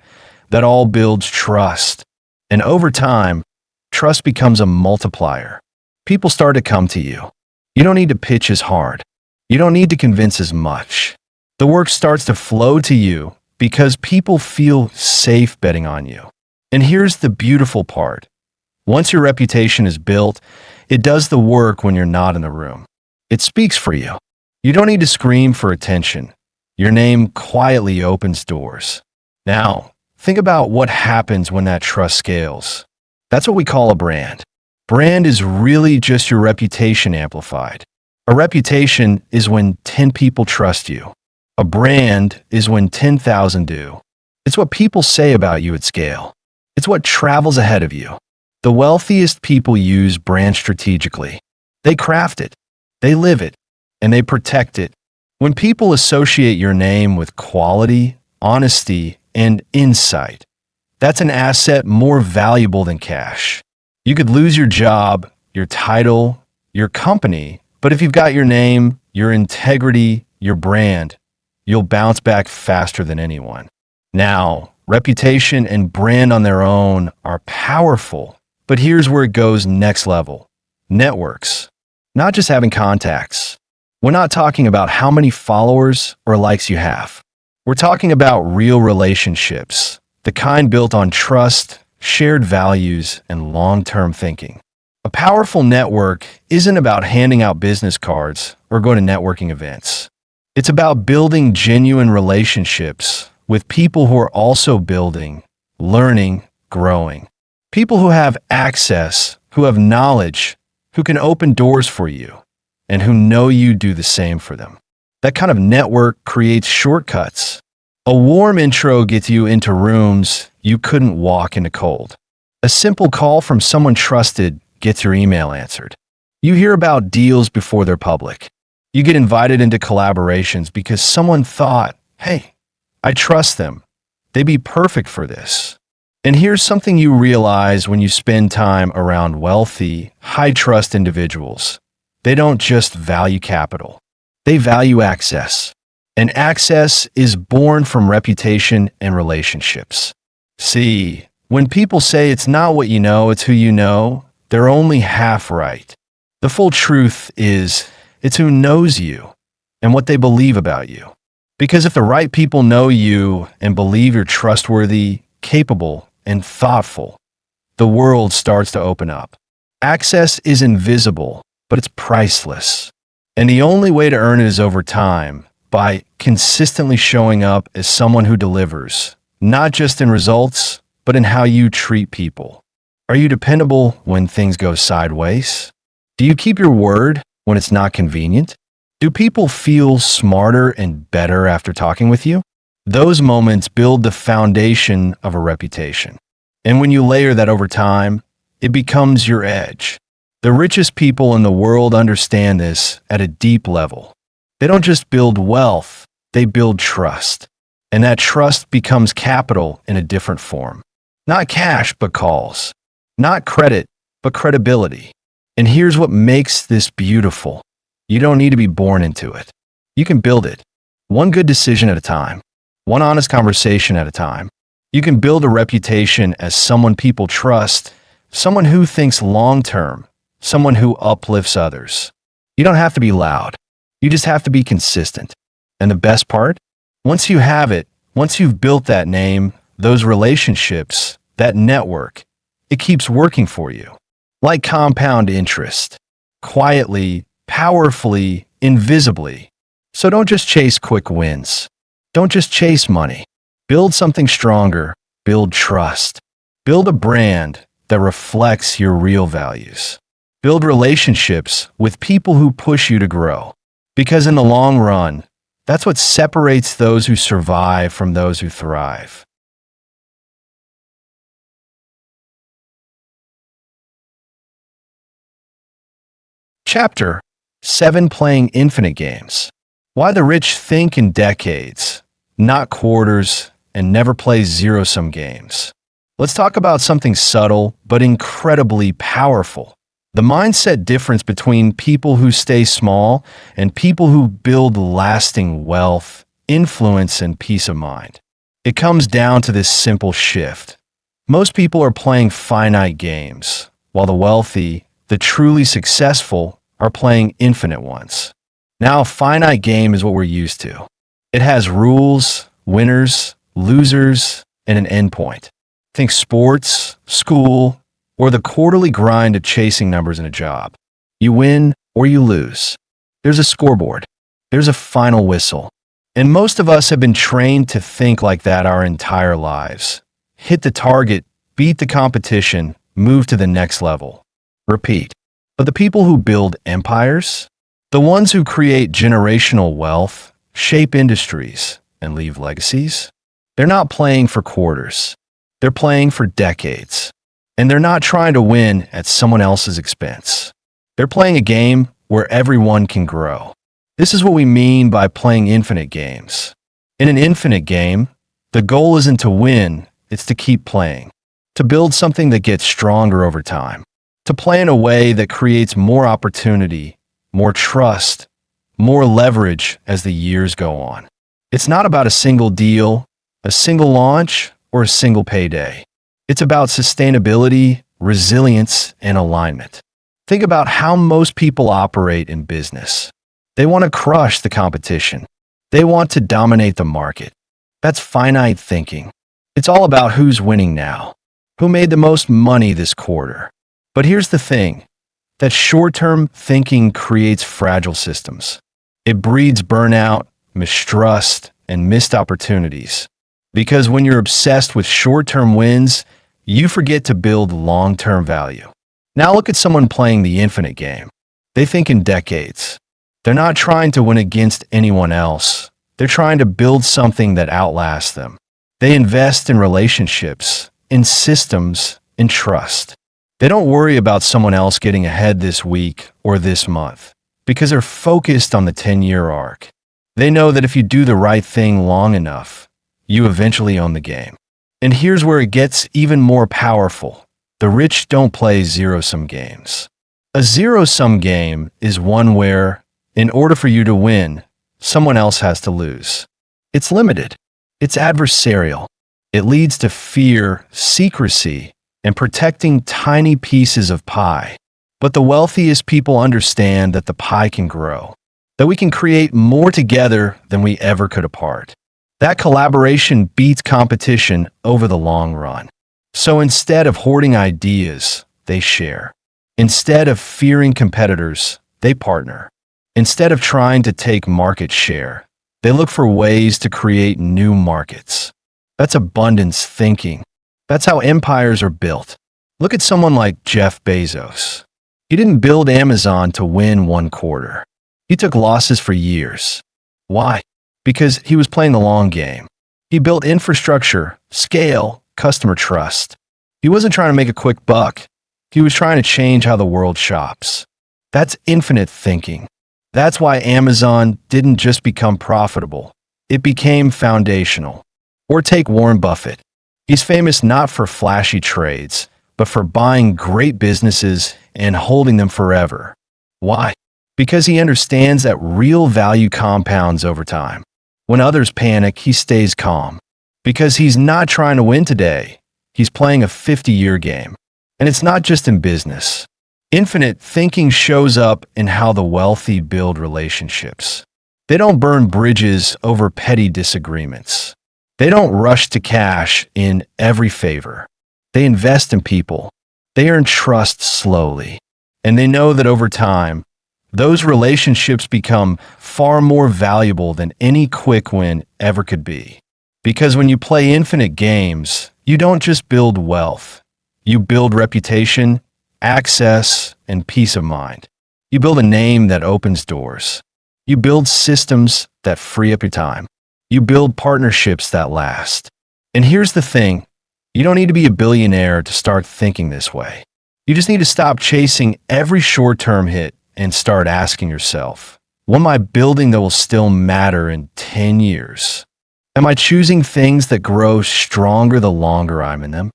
that all builds trust. And over time, trust becomes a multiplier. People start to come to you. You don't need to pitch as hard. You don't need to convince as much. The work starts to flow to you because people feel safe betting on you. And here's the beautiful part. Once your reputation is built, it does the work when you're not in the room. It speaks for you. You don't need to scream for attention. Your name quietly opens doors. Now, think about what happens when that trust scales. That's what we call a brand. Brand is really just your reputation amplified. A reputation is when 10 people trust you. A brand is when 10,000 do. It's what people say about you at scale. It's what travels ahead of you. The wealthiest people use brand strategically. They craft it, they live it, and they protect it. When people associate your name with quality, honesty, and insight, that's an asset more valuable than cash. You could lose your job, your title, your company, but if you've got your name, your integrity, your brand, you'll bounce back faster than anyone. Now, reputation and brand on their own are powerful, but here's where it goes next level. Networks. Not just having contacts. We're not talking about how many followers or likes you have. We're talking about real relationships, the kind built on trust, shared values, and long-term thinking. A powerful network isn't about handing out business cards or going to networking events. It's about building genuine relationships with people who are also building, learning, growing. People who have access, who have knowledge, who can open doors for you, and who know you do the same for them. That kind of network creates shortcuts. A warm intro gets you into rooms you couldn't walk into cold. A simple call from someone trusted gets your email answered. You hear about deals before they're public. You get invited into collaborations because someone thought, hey, I trust them. They'd be perfect for this. And here's something you realize when you spend time around wealthy, high-trust individuals. They don't just value capital. They value access. And access is born from reputation and relationships. See, when people say it's not what you know, it's who you know, they're only half right. The full truth is, it's who knows you and what they believe about you. Because if the right people know you and believe you're trustworthy, capable, and thoughtful, the world starts to open up. Access is invisible, but it's priceless. And the only way to earn it is over time, by consistently showing up as someone who delivers, not just in results, but in how you treat people. Are you dependable when things go sideways? Do you keep your word when it's not convenient? Do people feel smarter and better after talking with you? Those moments build the foundation of a reputation. And when you layer that over time, it becomes your edge. The richest people in the world understand this at a deep level. They don't just build wealth, they build trust. And that trust becomes capital in a different form. Not cash, but calls. Not credit, but credibility. And here's what makes this beautiful. You don't need to be born into it. You can build it. One good decision at a time. One honest conversation at a time. You can build a reputation as someone people trust, someone who thinks long-term, someone who uplifts others. You don't have to be loud. You just have to be consistent. And the best part? Once you have it, once you've built that name, those relationships, that network, it keeps working for you. Like compound interest. Quietly, powerfully, invisibly. So don't just chase quick wins. Don't just chase money. Build something stronger. Build trust. Build a brand that reflects your real values. Build relationships with people who push you to grow. Because in the long run, that's what separates those who survive from those who thrive. Chapter 7: Playing Infinite Games. Why the rich think in decades, not quarters, and never play zero-sum games. Let's talk about something subtle but incredibly powerful. The mindset difference between people who stay small and people who build lasting wealth, influence, and peace of mind. It comes down to this simple shift. Most people are playing finite games, while the wealthy, the truly successful, are playing infinite ones. Now, a finite game is what we're used to. It has rules, winners, losers, and an endpoint. Think sports, school, or the quarterly grind of chasing numbers in a job. You win or you lose. There's a scoreboard. There's a final whistle. And most of us have been trained to think like that our entire lives. Hit the target, beat the competition, move to the next level. Repeat. But the people who build empires, the ones who create generational wealth, shape industries, and leave legacies, they're not playing for quarters. They're playing for decades. And they're not trying to win at someone else's expense. They're playing a game where everyone can grow. This is what we mean by playing infinite games. In an infinite game, the goal isn't to win, it's to keep playing, to build something that gets stronger over time, to play in a way that creates more opportunity, more trust, more leverage as the years go on. It's not about a single deal, a single launch, or a single payday. It's about sustainability, resilience, and alignment. Think about how most people operate in business. They want to crush the competition. They want to dominate the market. That's finite thinking. It's all about who's winning now, who made the most money this quarter. But here's the thing, that short-term thinking creates fragile systems. It breeds burnout, mistrust, and missed opportunities. Because when you're obsessed with short-term wins, you forget to build long-term value. Now look at someone playing the infinite game. They think in decades. They're not trying to win against anyone else. They're trying to build something that outlasts them. They invest in relationships, in systems, in trust. They don't worry about someone else getting ahead this week or this month because they're focused on the 10-year arc. They know that if you do the right thing long enough, you eventually own the game. And here's where it gets even more powerful. The rich don't play zero-sum games. A zero-sum game is one where, in order for you to win, someone else has to lose. It's limited. It's adversarial. It leads to fear, secrecy, and protecting tiny pieces of pie. But the wealthiest people understand that the pie can grow, that we can create more together than we ever could apart. That collaboration beats competition over the long run. So instead of hoarding ideas, they share. Instead of fearing competitors, they partner. Instead of trying to take market share, they look for ways to create new markets. That's abundance thinking. That's how empires are built. Look at someone like Jeff Bezos. He didn't build Amazon to win one quarter. He took losses for years. Why? Because he was playing the long game. He built infrastructure, scale, customer trust. He wasn't trying to make a quick buck. He was trying to change how the world shops. That's infinite thinking. That's why Amazon didn't just become profitable. It became foundational. Or take Warren Buffett. He's famous not for flashy trades, but for buying great businesses and holding them forever. Why? Because he understands that real value compounds over time. When others panic, he stays calm. Because he's not trying to win today. He's playing a 50-year game. And it's not just in business. Infinite thinking shows up in how the wealthy build relationships. They don't burn bridges over petty disagreements. They don't rush to cash in every favor. They invest in people. They earn trust slowly. And they know that over time, those relationships become far more valuable than any quick win ever could be. Because when you play infinite games, you don't just build wealth. You build reputation, access, and peace of mind. You build a name that opens doors. You build systems that free up your time. You build partnerships that last. And here's the thing, you don't need to be a billionaire to start thinking this way. You just need to stop chasing every short-term hit and start asking yourself, what am I building that will still matter in 10 years? Am I choosing things that grow stronger the longer I'm in them?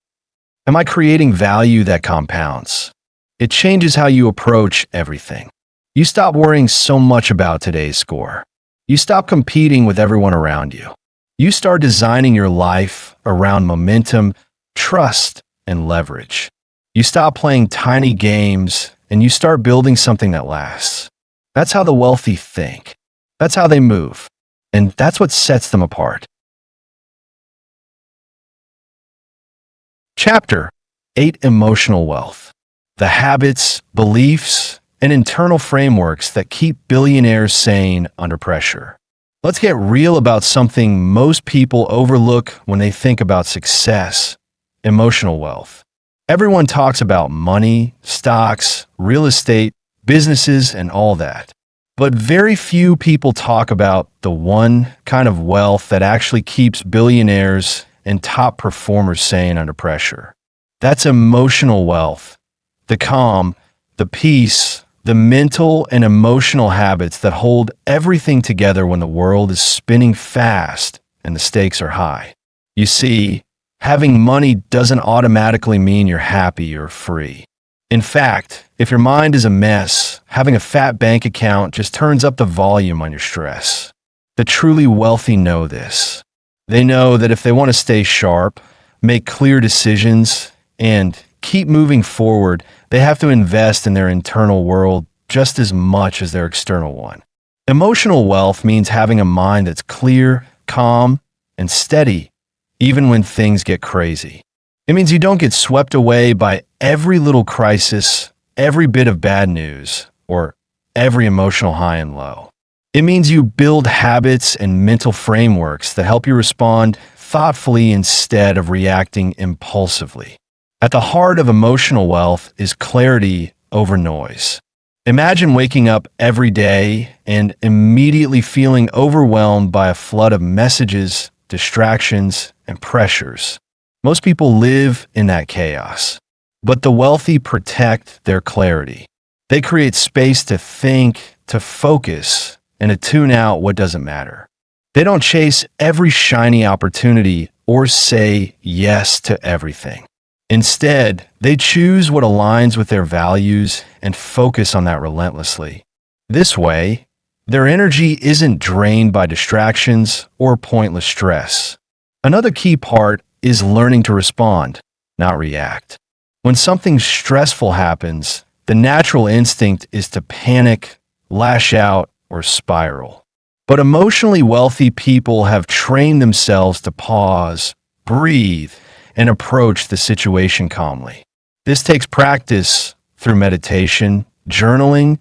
Am I creating value that compounds? It changes how you approach everything. You stop worrying so much about today's score. You stop competing with everyone around you. You start designing your life around momentum, trust, and leverage. You stop playing tiny games and you start building something that lasts. That's how the wealthy think. That's how they move. And that's what sets them apart. Chapter 8: Emotional Wealth. The habits, beliefs, and internal frameworks that keep billionaires sane under pressure. Let's get real about something most people overlook when they think about success: emotional wealth. Everyone talks about money, stocks, real estate, businesses, and all that. But very few people talk about the one kind of wealth that actually keeps billionaires and top performers sane under pressure. That's emotional wealth. The calm, the peace, the mental and emotional habits that hold everything together when the world is spinning fast and the stakes are high. You see, having money doesn't automatically mean you're happy or free. In fact, if your mind is a mess, having a fat bank account just turns up the volume on your stress. The truly wealthy know this. They know that if they want to stay sharp, make clear decisions, and keep moving forward, they have to invest in their internal world just as much as their external one. Emotional wealth means having a mind that's clear, calm, and steady, even when things get crazy. It means you don't get swept away by every little crisis, every bit of bad news, or every emotional high and low. It means you build habits and mental frameworks that help you respond thoughtfully instead of reacting impulsively. At the heart of emotional wealth is clarity over noise. Imagine waking up every day and immediately feeling overwhelmed by a flood of messages, distractions, and pressures. Most people live in that chaos, but the wealthy protect their clarity. They create space to think, to focus, and to tune out what doesn't matter. They don't chase every shiny opportunity or say yes to everything. Instead, they choose what aligns with their values and focus on that relentlessly. This way, their energy isn't drained by distractions or pointless stress. Another key part is learning to respond, not react. When something stressful happens, the natural instinct is to panic, lash out, or spiral. But emotionally wealthy people have trained themselves to pause, breathe, and approach the situation calmly. This takes practice through meditation, journaling,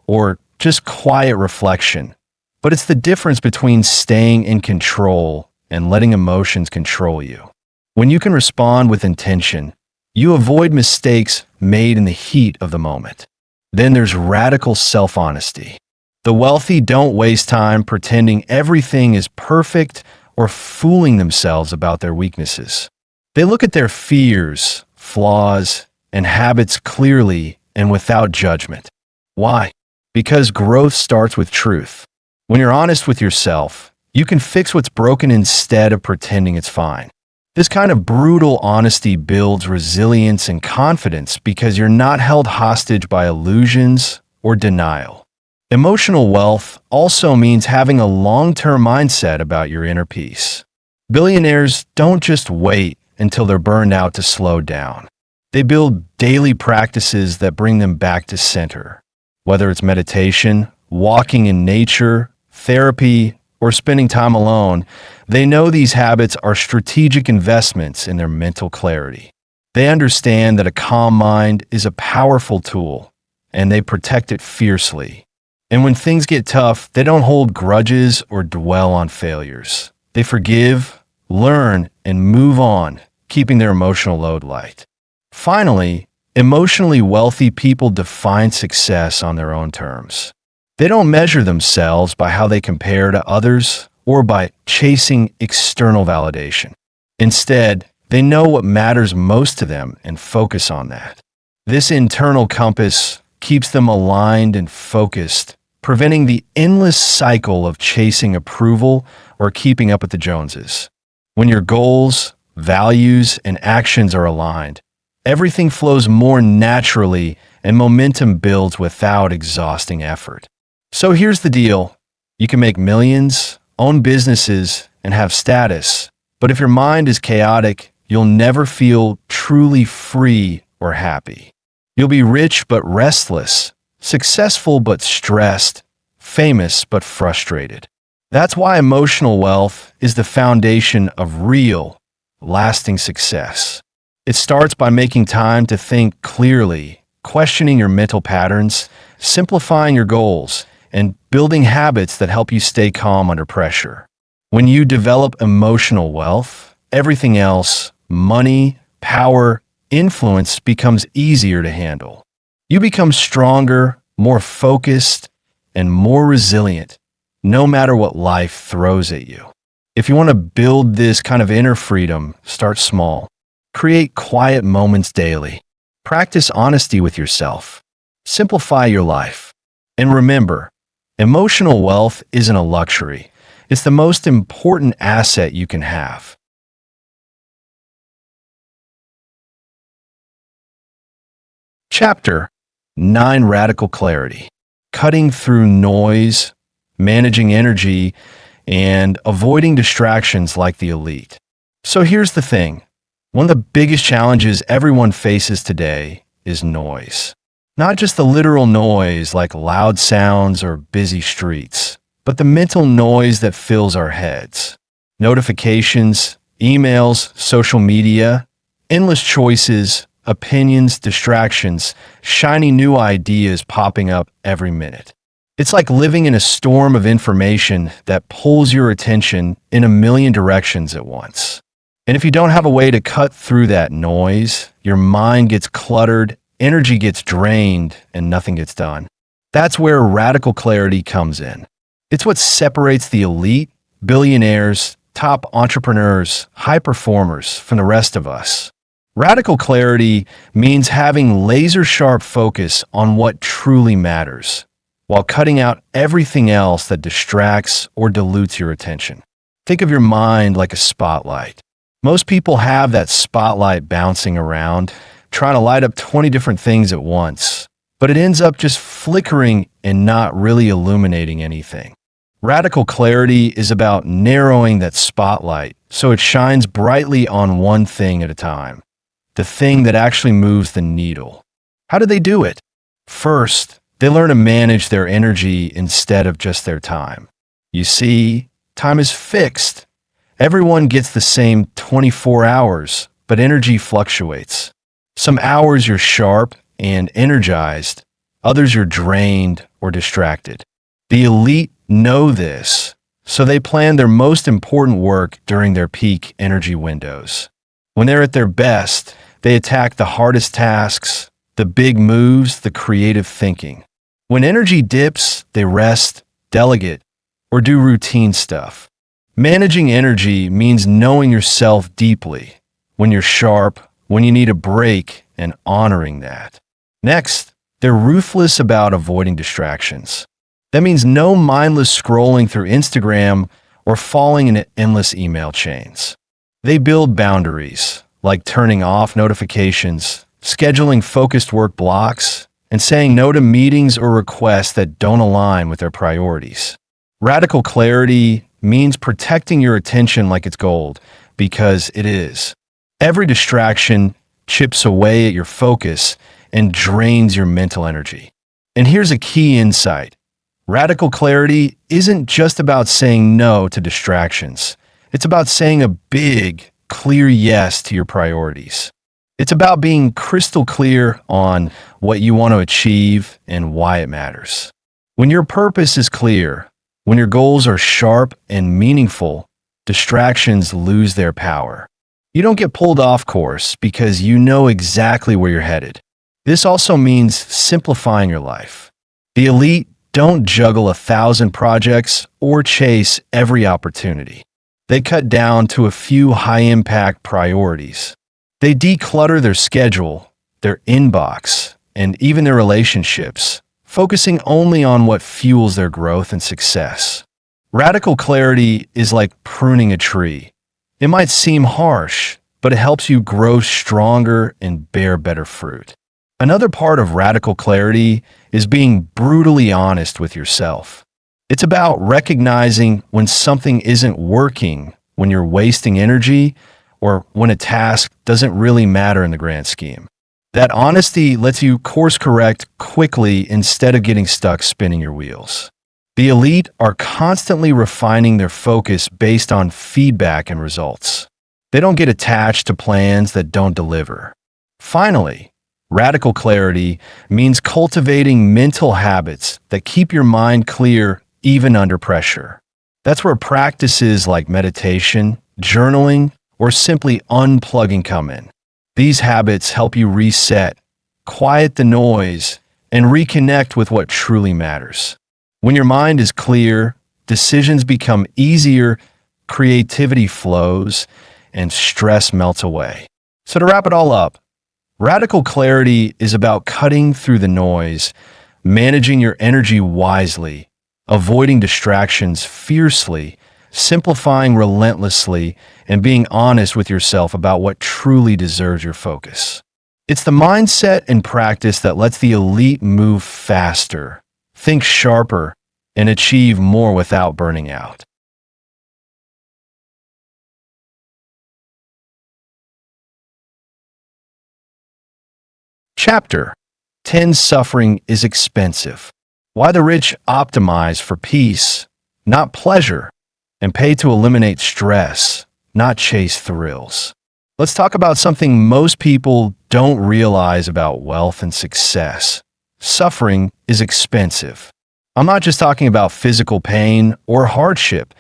or just quiet reflection. But it's the difference between staying in control and letting emotions control you. When you can respond with intention, you avoid mistakes made in the heat of the moment. Then there's radical self-honesty. The wealthy don't waste time pretending everything is perfect or fooling themselves about their weaknesses. They look at their fears, flaws, and habits clearly and without judgment. Why? Because growth starts with truth. When you're honest with yourself, you can fix what's broken instead of pretending it's fine. This kind of brutal honesty builds resilience and confidence because you're not held hostage by illusions or denial. Emotional wealth also means having a long-term mindset about your inner peace. Billionaires don't just wait until they're burned out to slow down. They build daily practices that bring them back to center. Whether it's meditation, walking in nature, therapy, or spending time alone, they know these habits are strategic investments in their mental clarity. They understand that a calm mind is a powerful tool, and they protect it fiercely. And when things get tough, they don't hold grudges or dwell on failures. They forgive, learn, and move on, keeping their emotional load light. Finally, emotionally wealthy people define success on their own terms. They don't measure themselves by how they compare to others or by chasing external validation. Instead, they know what matters most to them and focus on that. This internal compass keeps them aligned and focused, preventing the endless cycle of chasing approval or keeping up with the Joneses. When your goals, values, and actions are aligned, everything flows more naturally and momentum builds without exhausting effort. So here's the deal. You can make millions, own businesses, and have status, but if your mind is chaotic, you'll never feel truly free or happy. You'll be rich but restless, successful but stressed, famous but frustrated. That's why emotional wealth is the foundation of real, lasting success. It starts by making time to think clearly, questioning your mental patterns, simplifying your goals, and building habits that help you stay calm under pressure. When you develop emotional wealth, everything else, money, power, influence becomes easier to handle. You become stronger, more focused, and more resilient, no matter what life throws at you. If you want to build this kind of inner freedom, start small. Create quiet moments daily. Practice honesty with yourself. Simplify your life. And remember, emotional wealth isn't a luxury. It's the most important asset you can have. Chapter 9: Radical Clarity. Cutting through noise, managing energy, and avoiding distractions like the elite. So here's the thing. One of the biggest challenges everyone faces today is noise. Not just the literal noise like loud sounds or busy streets, but the mental noise that fills our heads. Notifications, emails, social media, endless choices, opinions, distractions, shiny new ideas popping up every minute. It's like living in a storm of information that pulls your attention in a million directions at once. And if you don't have a way to cut through that noise, your mind gets cluttered, energy gets drained, and nothing gets done. That's where radical clarity comes in. It's what separates the elite, billionaires, top entrepreneurs, high performers from the rest of us. Radical clarity means having laser-sharp focus on what truly matters, while cutting out everything else that distracts or dilutes your attention. Think of your mind like a spotlight. Most people have that spotlight bouncing around, trying to light up 20 different things at once, but it ends up just flickering and not really illuminating anything. Radical clarity is about narrowing that spotlight so it shines brightly on one thing at a time. The thing that actually moves the needle. How do they do it? First, they learn to manage their energy instead of just their time. You see, time is fixed. Everyone gets the same 24 hours, but energy fluctuates. Some hours you're sharp and energized, others you're drained or distracted. The elite know this, so they plan their most important work during their peak energy windows. When they're at their best, they attack the hardest tasks, the big moves, the creative thinking. When energy dips, they rest, delegate, or do routine stuff. Managing energy means knowing yourself deeply, when you're sharp, when you need a break, and honoring that. Next, they're ruthless about avoiding distractions. That means no mindless scrolling through Instagram or falling into endless email chains. They build boundaries, like turning off notifications, scheduling focused work blocks, and saying no to meetings or requests that don't align with their priorities. Radical clarity means protecting your attention like it's gold, because it is. Every distraction chips away at your focus and drains your mental energy. And here's a key insight. Radical clarity isn't just about saying no to distractions. It's about saying a big, clear yes to your priorities. It's about being crystal clear on what you want to achieve and why it matters. When your purpose is clear, when your goals are sharp and meaningful, distractions lose their power. You don't get pulled off course because you know exactly where you're headed. This also means simplifying your life. The elite don't juggle 1,000 projects or chase every opportunity. They cut down to a few high-impact priorities. They declutter their schedule, their inbox, and even their relationships, focusing only on what fuels their growth and success. Radical clarity is like pruning a tree. It might seem harsh, but it helps you grow stronger and bear better fruit. Another part of radical clarity is being brutally honest with yourself. It's about recognizing when something isn't working, when you're wasting energy, or when a task doesn't really matter in the grand scheme. That honesty lets you course correct quickly instead of getting stuck spinning your wheels. The elite are constantly refining their focus based on feedback and results. They don't get attached to plans that don't deliver. Finally, radical clarity means cultivating mental habits that keep your mind clear even under pressure. That's where practices like meditation, journaling, or simply unplugging come in. These habits help you reset, quiet the noise, and reconnect with what truly matters. When your mind is clear, decisions become easier, creativity flows, and stress melts away. So to wrap it all up, radical clarity is about cutting through the noise, managing your energy wisely, avoiding distractions fiercely, simplifying relentlessly, and being honest with yourself about what truly deserves your focus. It's the mindset and practice that lets the elite move faster, think sharper, and achieve more without burning out. Chapter 10: Suffering is Expensive. Why the rich optimize for peace, not pleasure, and pay to eliminate stress, not chase thrills. Let's talk about something most people don't realize about wealth and success. Suffering is expensive. I'm not just talking about physical pain or hardship.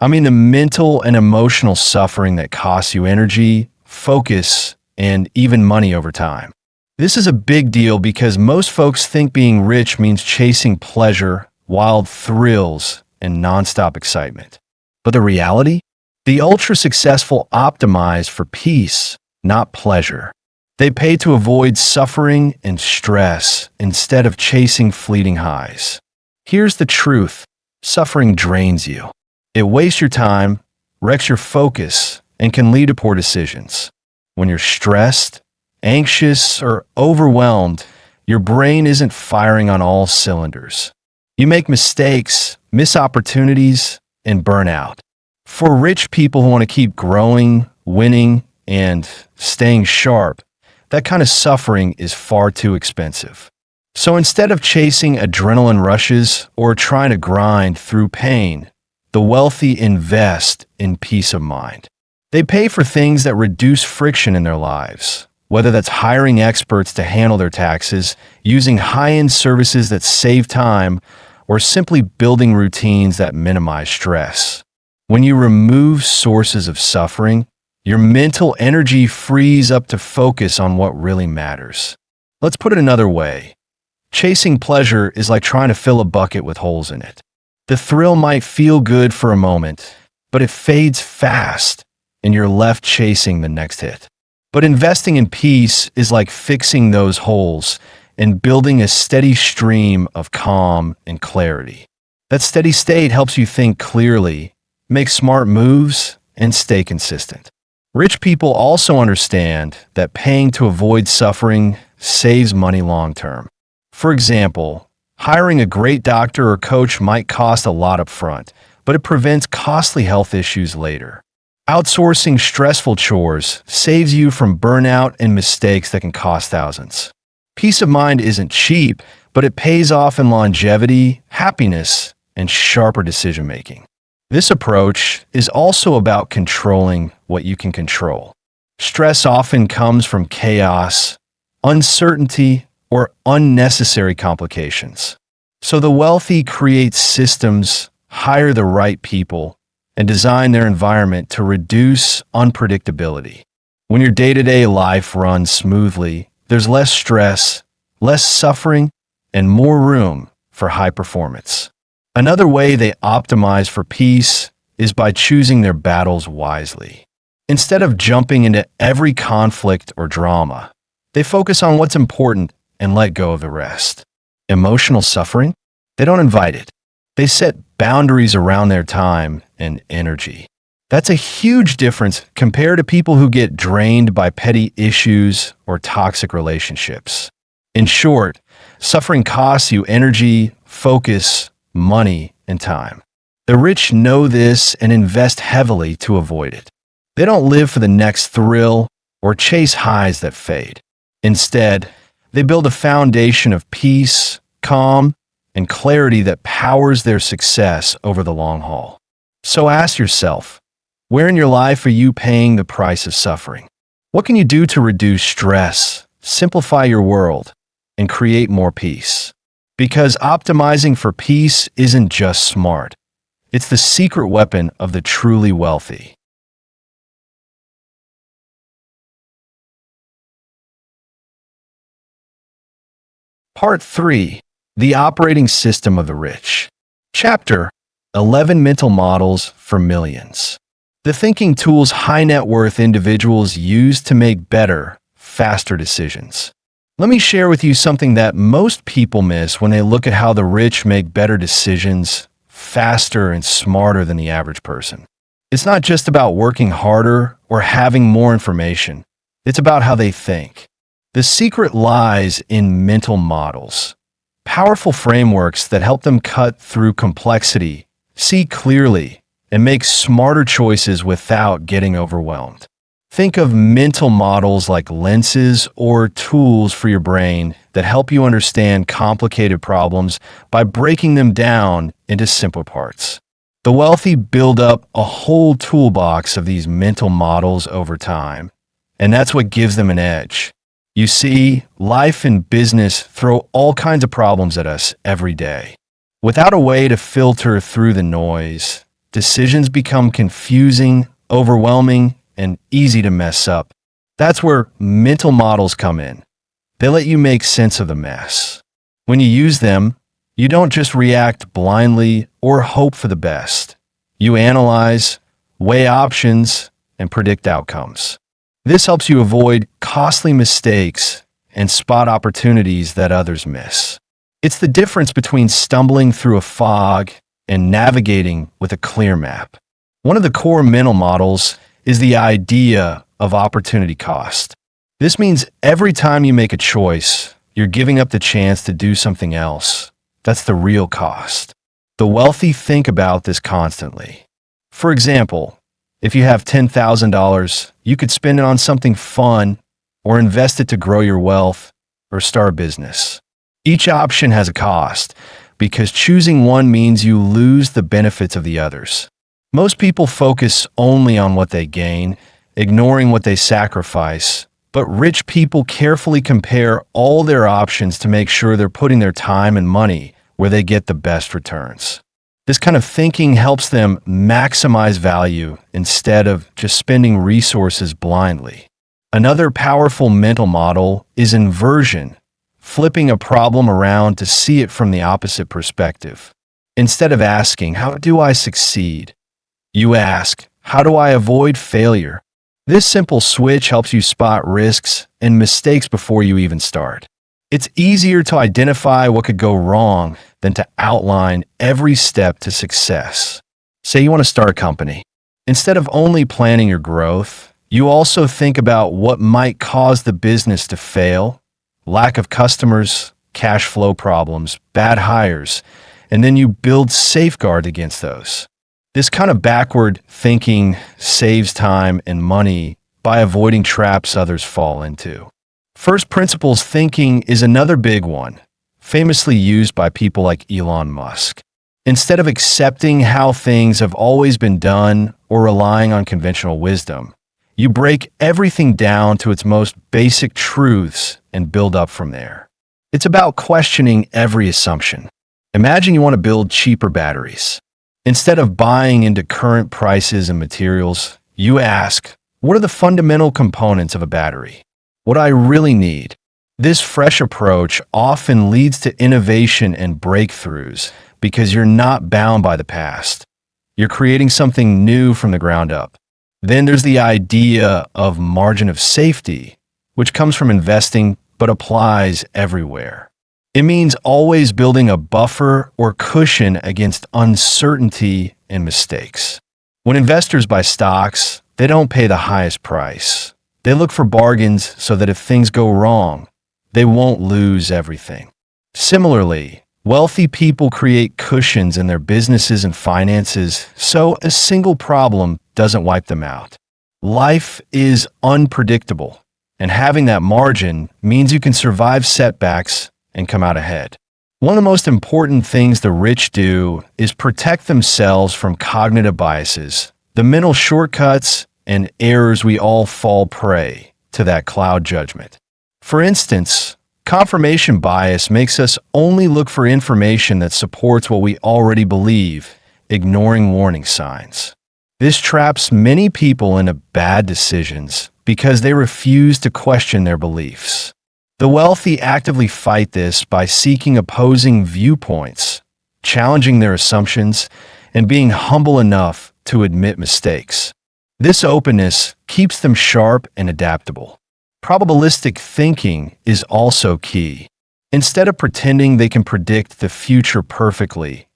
I mean the mental and emotional suffering that costs you energy, focus, and even money over time. This is a big deal because most folks think being rich means chasing pleasure, wild thrills, and nonstop excitement. But the reality? The ultra-successful optimize for peace, not pleasure. They pay to avoid suffering and stress instead of chasing fleeting highs. Here's the truth: suffering drains you. It wastes your time, wrecks your focus, and can lead to poor decisions. When you're stressed, anxious, or overwhelmed, your brain isn't firing on all cylinders. You make mistakes, miss opportunities, and burn out. For rich people who want to keep growing, winning, and staying sharp, that kind of suffering is far too expensive. So instead of chasing adrenaline rushes or trying to grind through pain, the wealthy invest in peace of mind. They pay for things that reduce friction in their lives, whether that's hiring experts to handle their taxes, using high-end services that save time, or simply building routines that minimize stress. When you remove sources of suffering, your mental energy frees up to focus on what really matters. Let's put it another way. Chasing pleasure is like trying to fill a bucket with holes in it. The thrill might feel good for a moment, but it fades fast, and you're left chasing the next hit. But investing in peace is like fixing those holes and building a steady stream of calm and clarity. That steady state helps you think clearly, make smart moves, and stay consistent. Rich people also understand that paying to avoid suffering saves money long term. For example, hiring a great doctor or coach might cost a lot up front, but it prevents costly health issues later. Outsourcing stressful chores saves you from burnout and mistakes that can cost thousands. Peace of mind isn't cheap, but it pays off in longevity, happiness, and sharper decision-making. This approach is also about controlling what you can control. Stress often comes from chaos, uncertainty, or unnecessary complications. So the wealthy create systems, hire the right people, and design their environment to reduce unpredictability. When your day-to-day life runs smoothly, there's less stress, less suffering, and more room for high performance. Another way they optimize for peace is by choosing their battles wisely. Instead of jumping into every conflict or drama, they focus on what's important and let go of the rest. Emotional suffering? They don't invite it. They set boundaries around their time and energy. That's a huge difference compared to people who get drained by petty issues or toxic relationships. In short, suffering costs you energy, focus, money, and time. The rich know this and invest heavily to avoid it. They don't live for the next thrill or chase highs that fade. Instead, they build a foundation of peace, calm, and clarity that powers their success over the long haul. So ask yourself, Where in your life are you paying the price of suffering? What can you do to reduce stress, simplify your world, and create more peace? Because optimizing for peace isn't just smart. It's the secret weapon of the truly wealthy. Part 3. The Operating System of the Rich. Chapter 11 Mental Models for Millions. The thinking tools high net worth individuals use to make better, faster decisions. Let me share with you something that most people miss when they look at how the rich make better decisions, faster and smarter than the average person. It's not just about working harder or having more information. It's about how they think. The secret lies in mental models, powerful frameworks that help them cut through complexity, see clearly, and make smarter choices without getting overwhelmed. Think of mental models like lenses or tools for your brain that help you understand complicated problems by breaking them down into simple parts. The wealthy build up a whole toolbox of these mental models over time, and that's what gives them an edge. You see, life and business throw all kinds of problems at us every day. Without a way to filter through the noise, decisions become confusing, overwhelming, and easy to mess up. That's where mental models come in. They let you make sense of the mess. When you use them, you don't just react blindly or hope for the best. You analyze, weigh options, and predict outcomes. This helps you avoid costly mistakes and spot opportunities that others miss. It's the difference between stumbling through a fog and navigating with a clear map. One of the core mental models is the idea of opportunity cost. This means every time you make a choice, you're giving up the chance to do something else. That's the real cost. The wealthy think about this constantly. For example, if you have $10,000, you could spend it on something fun or invest it to grow your wealth or start a business. Each option has a cost because choosing one means you lose the benefits of the others. Most people focus only on what they gain, ignoring what they sacrifice, but rich people carefully compare all their options to make sure they're putting their time and money where they get the best returns. This kind of thinking helps them maximize value instead of just spending resources blindly. Another powerful mental model is inversion, flipping a problem around to see it from the opposite perspective. Instead of asking, "How do I succeed?" you ask, "How do I avoid failure?" This simple switch helps you spot risks and mistakes before you even start. It's easier to identify what could go wrong than to outline every step to success. Say you want to start a company. Instead of only planning your growth, you also think about what might cause the business to fail, lack of customers, cash flow problems, bad hires, and then you build safeguards against those. This kind of backward thinking saves time and money by avoiding traps others fall into. First principles thinking is another big one, famously used by people like Elon Musk. Instead of accepting how things have always been done or relying on conventional wisdom, you break everything down to its most basic truths and build up from there. It's about questioning every assumption. Imagine you want to build cheaper batteries. Instead of buying into current prices and materials, you ask, what are the fundamental components of a battery? What I really need? This fresh approach often leads to innovation and breakthroughs because you're not bound by the past. You're creating something new from the ground up. Then there's the idea of margin of safety, which comes from investing but applies everywhere. It means always building a buffer or cushion against uncertainty and mistakes. When investors buy stocks, they don't pay the highest price. They look for bargains so that if things go wrong, they won't lose everything. Similarly, wealthy people create cushions in their businesses and finances so a single problem doesn't wipe them out. Life is unpredictable, and having that margin means you can survive setbacks and come out ahead. One of the most important things the rich do is protect themselves from cognitive biases, the mental shortcuts and errors we all fall prey to that cloud judgment. For instance, confirmation bias makes us only look for information that supports what we already believe, ignoring warning signs. This traps many people into bad decisions because they refuse to question their beliefs. The wealthy actively fight this by seeking opposing viewpoints, challenging their assumptions, and being humble enough to admit mistakes. This openness keeps them sharp and adaptable. Probabilistic thinking is also key. Instead of pretending they can predict the future perfectly,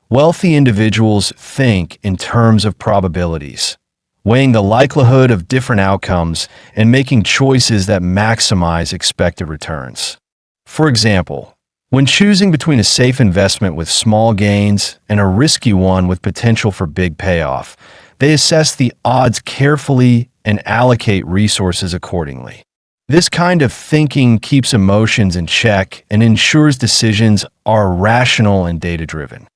wealthy individuals think in terms of probabilities, weighing the likelihood of different outcomes and making choices that maximize expected returns. For example, when choosing between a safe investment with small gains and a risky one with potential for big payoff, they assess the odds carefully and allocate resources accordingly. This kind of thinking keeps emotions in check and ensures decisions are rational and data-driven.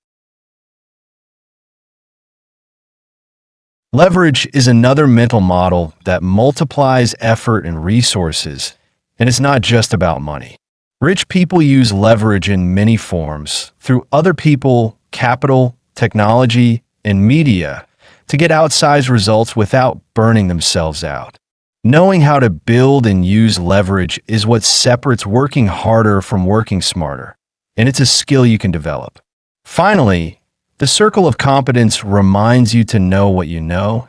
Leverage is another mental model that multiplies effort and resources, and it's not just about money. Rich people use leverage in many forms through other people, capital, technology, and media to get outsized results without burning themselves out. Knowing how to build and use leverage is what separates working harder from working smarter, and it's a skill you can develop. Finally, the circle of competence reminds you to know what you know,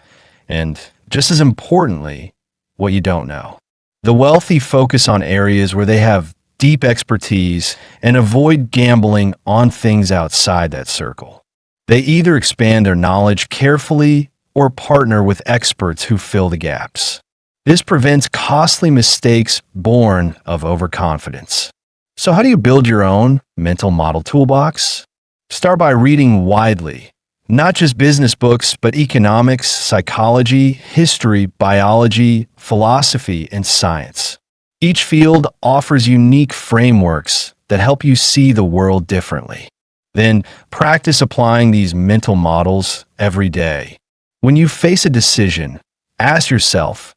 and just as importantly, what you don't know. The wealthy focus on areas where they have deep expertise and avoid gambling on things outside that circle. They either expand their knowledge carefully or partner with experts who fill the gaps. This prevents costly mistakes born of overconfidence. So how do you build your own mental model toolbox? Start by reading widely, not just business books, but economics, psychology, history, biology, philosophy, and science. Each field offers unique frameworks that help you see the world differently. Then practice applying these mental models every day. When you face a decision, ask yourself,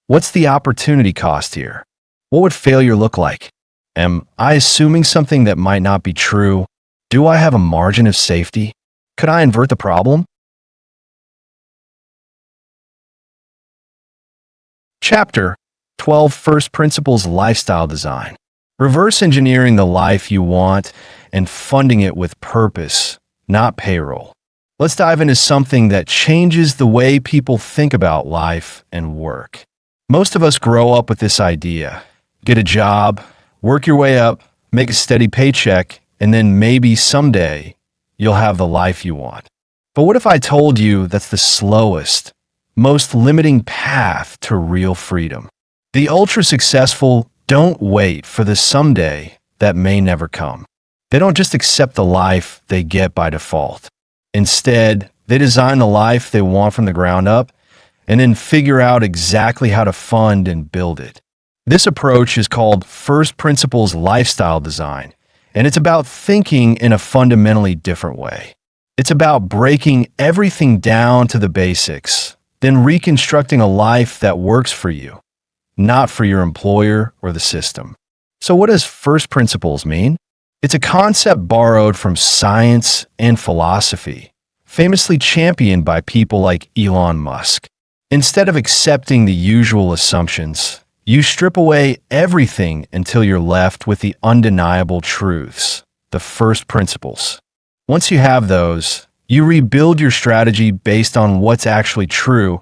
what's the opportunity cost here? What would failure look like? Am I assuming something that might not be true? Do I have a margin of safety? Could I invert the problem? Chapter 12: First Principles Lifestyle Design. Reverse engineering the life you want and funding it with purpose, not payroll. Let's dive into something that changes the way people think about life and work. Most of us grow up with this idea. Get a job, work your way up, make a steady paycheck, and then maybe someday you'll have the life you want. But what if I told you that's the slowest, most limiting path to real freedom? The ultra-successful don't wait for the someday that may never come. They don't just accept the life they get by default. Instead, they design the life they want from the ground up and then figure out exactly how to fund and build it. This approach is called First Principles Lifestyle Design, and it's about thinking in a fundamentally different way. It's about breaking everything down to the basics, then reconstructing a life that works for you, not for your employer or the system. So what does first principles mean? It's a concept borrowed from science and philosophy, famously championed by people like Elon Musk. Instead of accepting the usual assumptions, you strip away everything until you're left with the undeniable truths, the first principles. Once you have those, you rebuild your strategy based on what's actually true,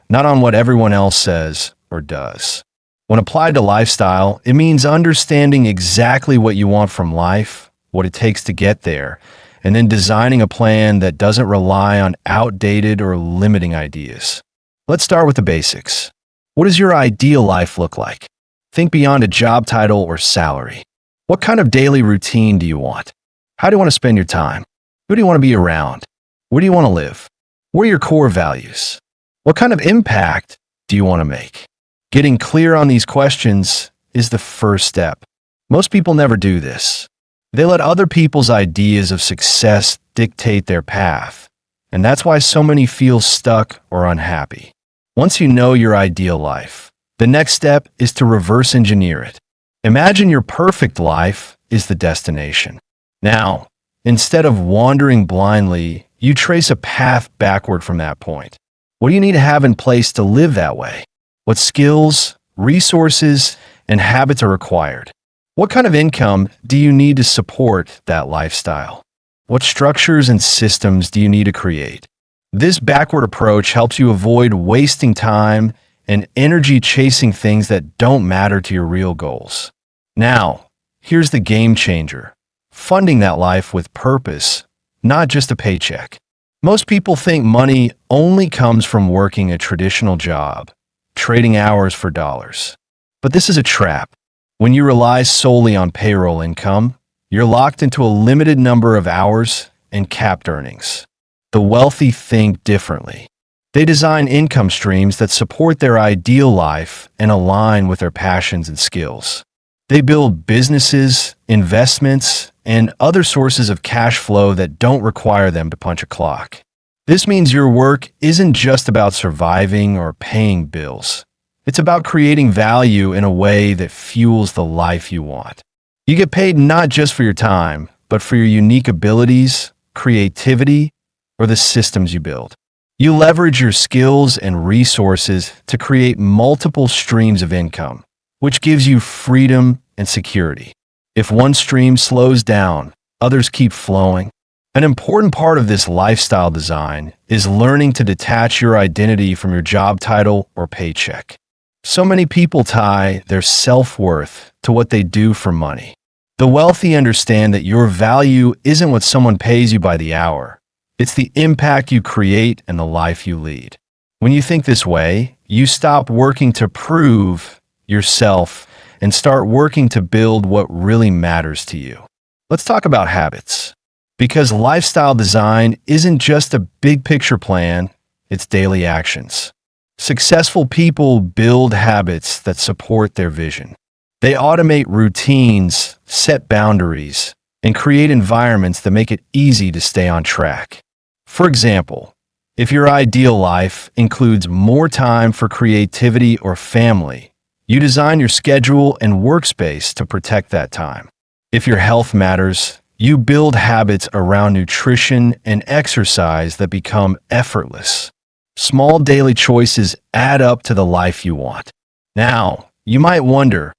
not on what everyone else says or does. When applied to lifestyle, it means understanding exactly what you want from life, what it takes to get there, and then designing a plan that doesn't rely on outdated or limiting ideas. Let's start with the basics. What does your ideal life look like? Think beyond a job title or salary. What kind of daily routine do you want? How do you want to spend your time? Who do you want to be around? Where do you want to live? What are your core values? What kind of impact do you want to make? Getting clear on these questions is the first step. Most people never do this. They let other people's ideas of success dictate their path, And that's why so many feel stuck or unhappy. Once you know your ideal life, the next step is to reverse engineer it. Imagine your perfect life is the destination. Now, instead of wandering blindly, you trace a path backward from that point. What do you need to have in place to live that way? What skills, resources, and habits are required? What kind of income do you need to support that lifestyle? What structures and systems do you need to create? This backward approach helps you avoid wasting time and energy chasing things that don't matter to your real goals. Now, here's the game changer: funding that life with purpose, not just a paycheck. Most people think money only comes from working a traditional job, trading hours for dollars. But this is a trap. When you rely solely on payroll income, you're locked into a limited number of hours and capped earnings. The wealthy think differently. They design income streams that support their ideal life and align with their passions and skills. They build businesses, investments, and other sources of cash flow that don't require them to punch a clock. This means your work isn't just about surviving or paying bills. It's about creating value in a way that fuels the life you want. You get paid not just for your time, but for your unique abilities, creativity, or the systems you build. You leverage your skills and resources to create multiple streams of income, which gives you freedom and security. If one stream slows down, others keep flowing. An important part of this lifestyle design is learning to detach your identity from your job title or paycheck. So many people tie their self-worth to what they do for money. The wealthy understand that your value isn't what someone pays you by the hour. It's the impact you create and the life you lead. When you think this way, you stop working to prove yourself and start working to build what really matters to you. Let's talk about habits. Because lifestyle design isn't just a big picture plan, it's daily actions. Successful people build habits that support their vision. They automate routines, set boundaries, and create environments that make it easy to stay on track. For example, if your ideal life includes more time for creativity or family, you design your schedule and workspace to protect that time. If your health matters, you build habits around nutrition and exercise that become effortless. Small daily choices add up to the life you want. Now, you might wonder,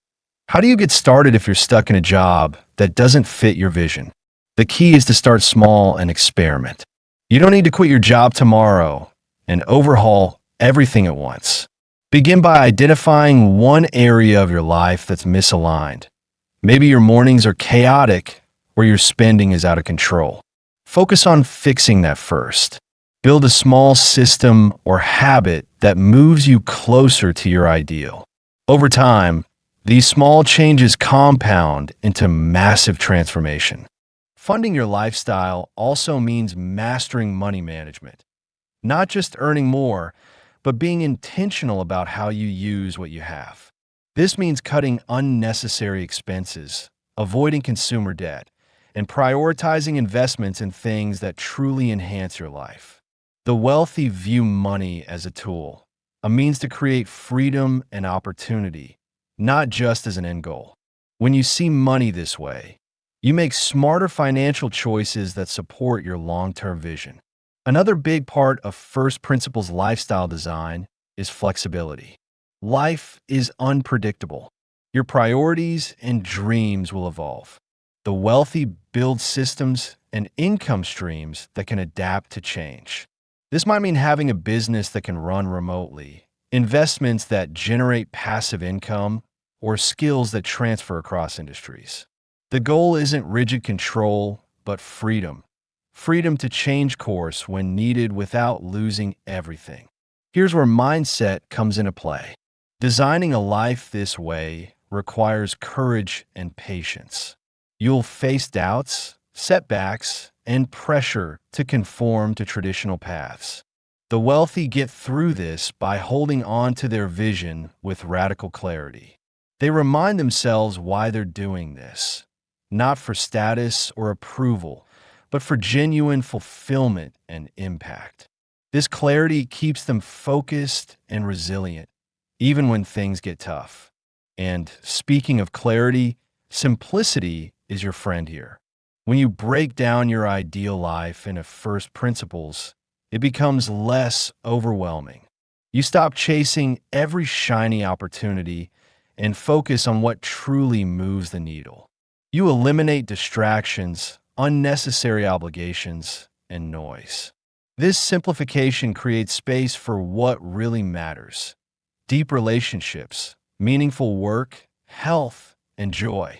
how do you get started if you're stuck in a job that doesn't fit your vision? The key is to start small and experiment. You don't need to quit your job tomorrow and overhaul everything at once. Begin by identifying one area of your life that's misaligned. Maybe your mornings are chaotic or your spending is out of control. Focus on fixing that first. Build a small system or habit that moves you closer to your ideal. Over time, these small changes compound into massive transformation. Funding your lifestyle also means mastering money management. Not just earning more, but being intentional about how you use what you have. This means cutting unnecessary expenses, avoiding consumer debt, and prioritizing investments in things that truly enhance your life. The wealthy view money as a tool, a means to create freedom and opportunity, not just as an end goal. When you see money this way, you make smarter financial choices that support your long-term vision. Another big part of First Principles lifestyle design is flexibility. Life is unpredictable. Your priorities and dreams will evolve. The wealthy build systems and income streams that can adapt to change. This might mean having a business that can run remotely, investments that generate passive income, or skills that transfer across industries. The goal isn't rigid control, but freedom. Freedom to change course when needed without losing everything. Here's where mindset comes into play. Designing a life this way requires courage and patience. You'll face doubts, setbacks, and pressure to conform to traditional paths. The wealthy get through this by holding on to their vision with radical clarity. They remind themselves why they're doing this, not for status or approval, but for genuine fulfillment and impact. This clarity keeps them focused and resilient, even when things get tough. And speaking of clarity, simplicity is your friend here. When you break down your ideal life into first principles, it becomes less overwhelming. You stop chasing every shiny opportunity and focus on what truly moves the needle. You eliminate distractions, unnecessary obligations, and noise. This simplification creates space for what really matters: deep relationships, meaningful work, health, and joy.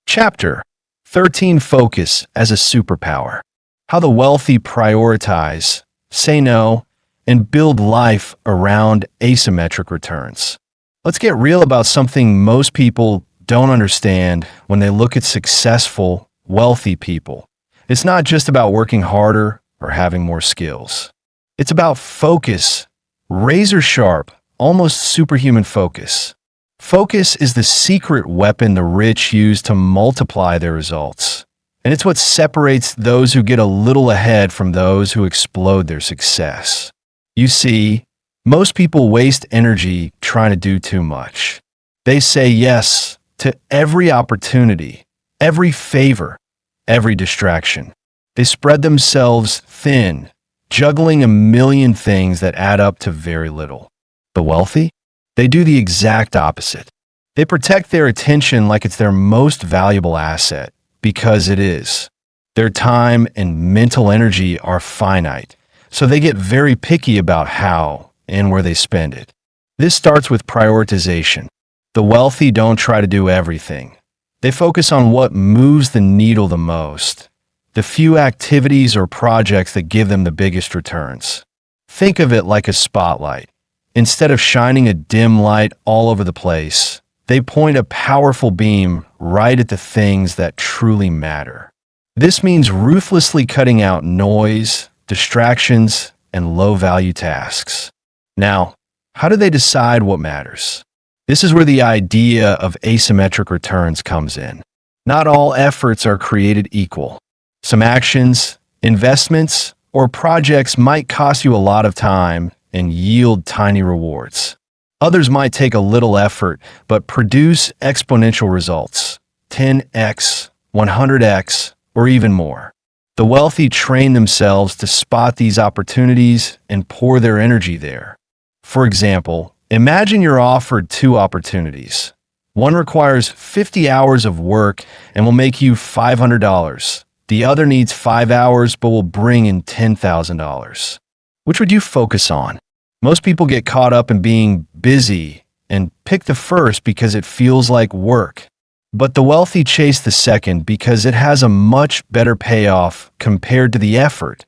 Chapter 13: Focus as a Superpower. How the wealthy prioritize, say no, and build life around asymmetric returns. Let's get real about something most people don't understand when they look at successful, wealthy people. It's not just about working harder or having more skills. It's about focus, razor sharp, almost superhuman focus. Focus is the secret weapon the rich use to multiply their results. And it's what separates those who get a little ahead from those who explode their success. You see, most people waste energy trying to do too much. They say yes to every opportunity, every favor, every distraction. They spread themselves thin, juggling a million things that add up to very little. The wealthy? They do the exact opposite. They protect their attention like it's their most valuable asset, because it is. Their time and mental energy are finite, so they get very picky about how and where they spend it. This starts with prioritization. The wealthy don't try to do everything. They focus on what moves the needle the most, the few activities or projects that give them the biggest returns. Think of it like a spotlight. Instead of shining a dim light all over the place, they point a powerful beam right at the things that truly matter. This means ruthlessly cutting out noise, distractions, and low-value tasks. Now, how do they decide what matters? This is where the idea of asymmetric returns comes in. Not all efforts are created equal. Some actions, investments, or projects might cost you a lot of time and yield tiny rewards. Others might take a little effort but produce exponential results, 10x, 100x, or even more. The wealthy train themselves to spot these opportunities and pour their energy there. For example, imagine you're offered two opportunities. One requires 50 hours of work and will make you $500. The other needs 5 hours but will bring in $10,000. Which would you focus on? Most people get caught up in being busy and pick the first because it feels like work. But the wealthy chase the second because it has a much better payoff compared to the effort.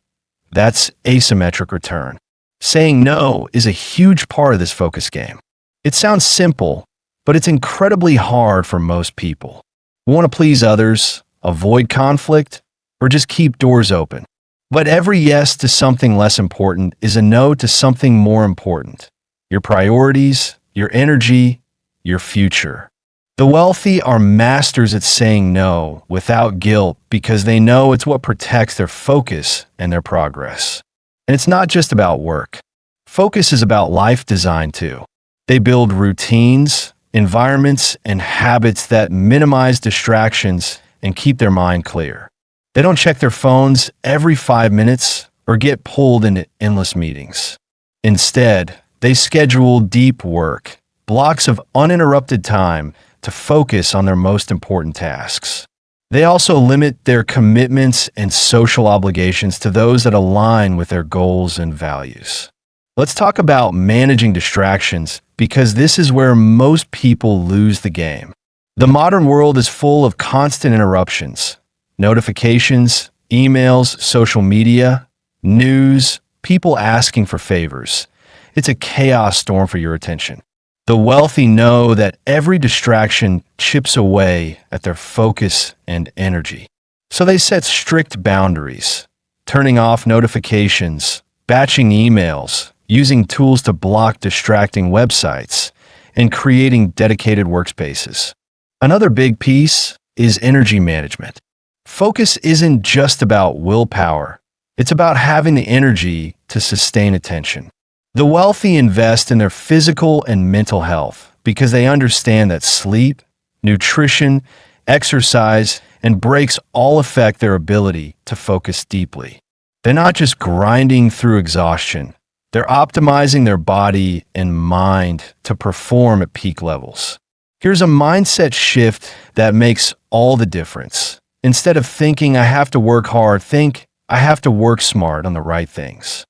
That's asymmetric return. Saying no is a huge part of this focus game. It sounds simple, but it's incredibly hard for most people. We want to please others, avoid conflict, or just keep doors open. But every yes to something less important is a no to something more important: your priorities, your energy, your future. The wealthy are masters at saying no without guilt because they know it's what protects their focus and their progress. And it's not just about work. Focus is about life design too. They build routines, environments, and habits that minimize distractions and keep their mind clear. They don't check their phones every 5 minutes or get pulled into endless meetings. Instead, they schedule deep work, blocks of uninterrupted time to focus on their most important tasks. They also limit their commitments and social obligations to those that align with their goals and values. Let's talk about managing distractions, because this is where most people lose the game. The modern world is full of constant interruptions. Notifications, emails, social media, news, people asking for favors. It's a chaos storm for your attention. The wealthy know that every distraction chips away at their focus and energy. So they set strict boundaries, turning off notifications, batching emails, using tools to block distracting websites. and creating dedicated workspaces. Another big piece is energy management. Focus isn't just about willpower. It's about having the energy to sustain attention. The wealthy invest in their physical and mental health because they understand that sleep, nutrition, exercise, and breaks all affect their ability to focus deeply. They're not just grinding through exhaustion. They're optimizing their body and mind to perform at peak levels. Here's a mindset shift that makes all the difference. Instead of thinking, I have to work hard, think, I have to work smart on the right things.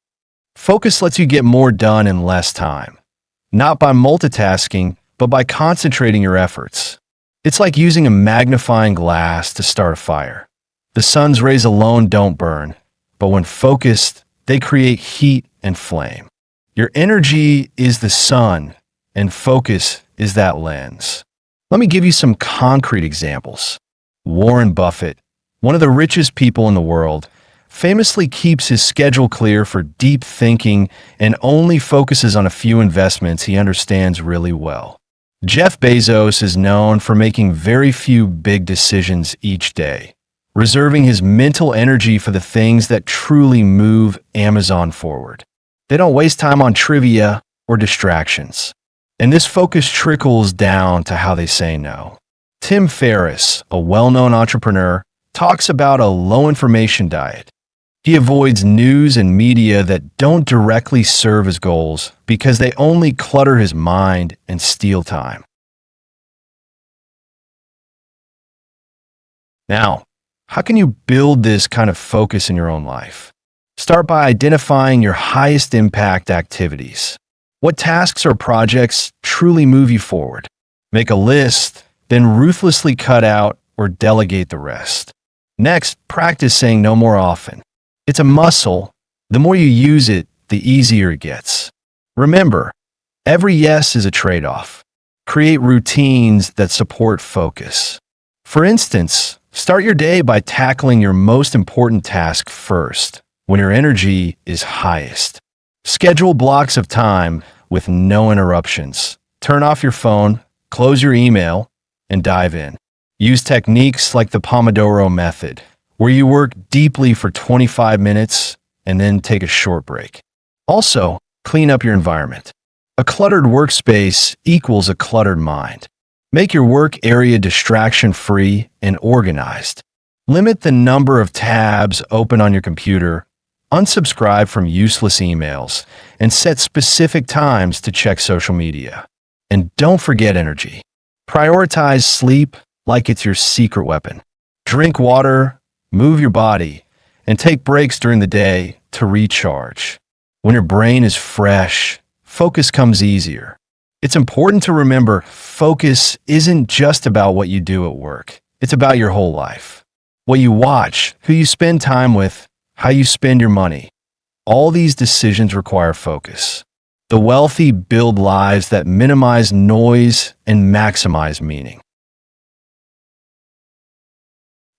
Focus lets you get more done in less time, not by multitasking, but by concentrating your efforts. It's like using a magnifying glass to start a fire. The sun's rays alone don't burn, but when focused, they create heat and flame. Your energy is the sun, and focus is that lens. Let me give you some concrete examples. Warren Buffett, one of the richest people in the world, famously keeps his schedule clear for deep thinking and only focuses on a few investments he understands really well. Jeff Bezos is known for making very few big decisions each day, reserving his mental energy for the things that truly move Amazon forward. They don't waste time on trivia or distractions. And this focus trickles down to how they say no. Tim Ferriss, a well-known entrepreneur, talks about a low-information diet. He avoids news and media that don't directly serve his goals because they only clutter his mind and steal time. Now, how can you build this kind of focus in your own life? Start by identifying your highest impact activities. What tasks or projects truly move you forward? Make a list, then ruthlessly cut out or delegate the rest. Next, practice saying no more often. It's a muscle. The more you use it, the easier it gets. Remember, every yes is a trade-off. Create routines that support focus. For instance, start your day by tackling your most important task first, when your energy is highest. Schedule blocks of time with no interruptions. Turn off your phone, close your email, and dive in. Use techniques like the Pomodoro method, where you work deeply for 25 minutes and then take a short break. Also, clean up your environment. A cluttered workspace equals a cluttered mind. Make your work area distraction-free and organized. Limit the number of tabs open on your computer, unsubscribe from useless emails, and set specific times to check social media. And don't forget energy. Prioritize sleep like it's your secret weapon. Drink water, move your body, and take breaks during the day to recharge. When your brain is fresh, focus comes easier. It's important to remember focus isn't just about what you do at work. It's about your whole life. What you watch, who you spend time with, how you spend your money. All these decisions require focus. The wealthy build lives that minimize noise and maximize meaning.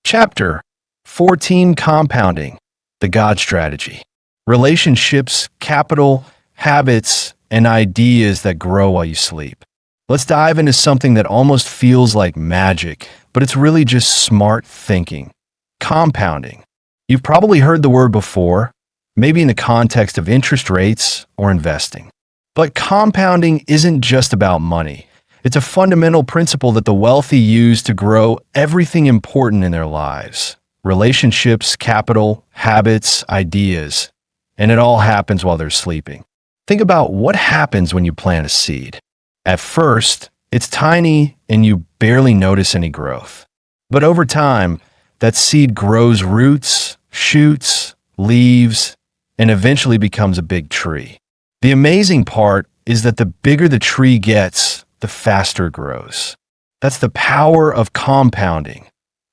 Chapter 14: Compounding, the God Strategy. Relationships, capital, habits, and ideas that grow while you sleep. Let's dive into something that almost feels like magic, but it's really just smart thinking. Compounding. You've probably heard the word before, maybe in the context of interest rates or investing. But compounding isn't just about money. It's a fundamental principle that the wealthy use to grow everything important in their lives. Relationships, capital, habits, ideas. And it all happens while they're sleeping. Think about what happens when you plant a seed. At first, it's tiny and you barely notice any growth. But over time, that seed grows roots, shoots, leaves, and eventually becomes a big tree. The amazing part is that the bigger the tree gets, the faster it grows. That's the power of compounding,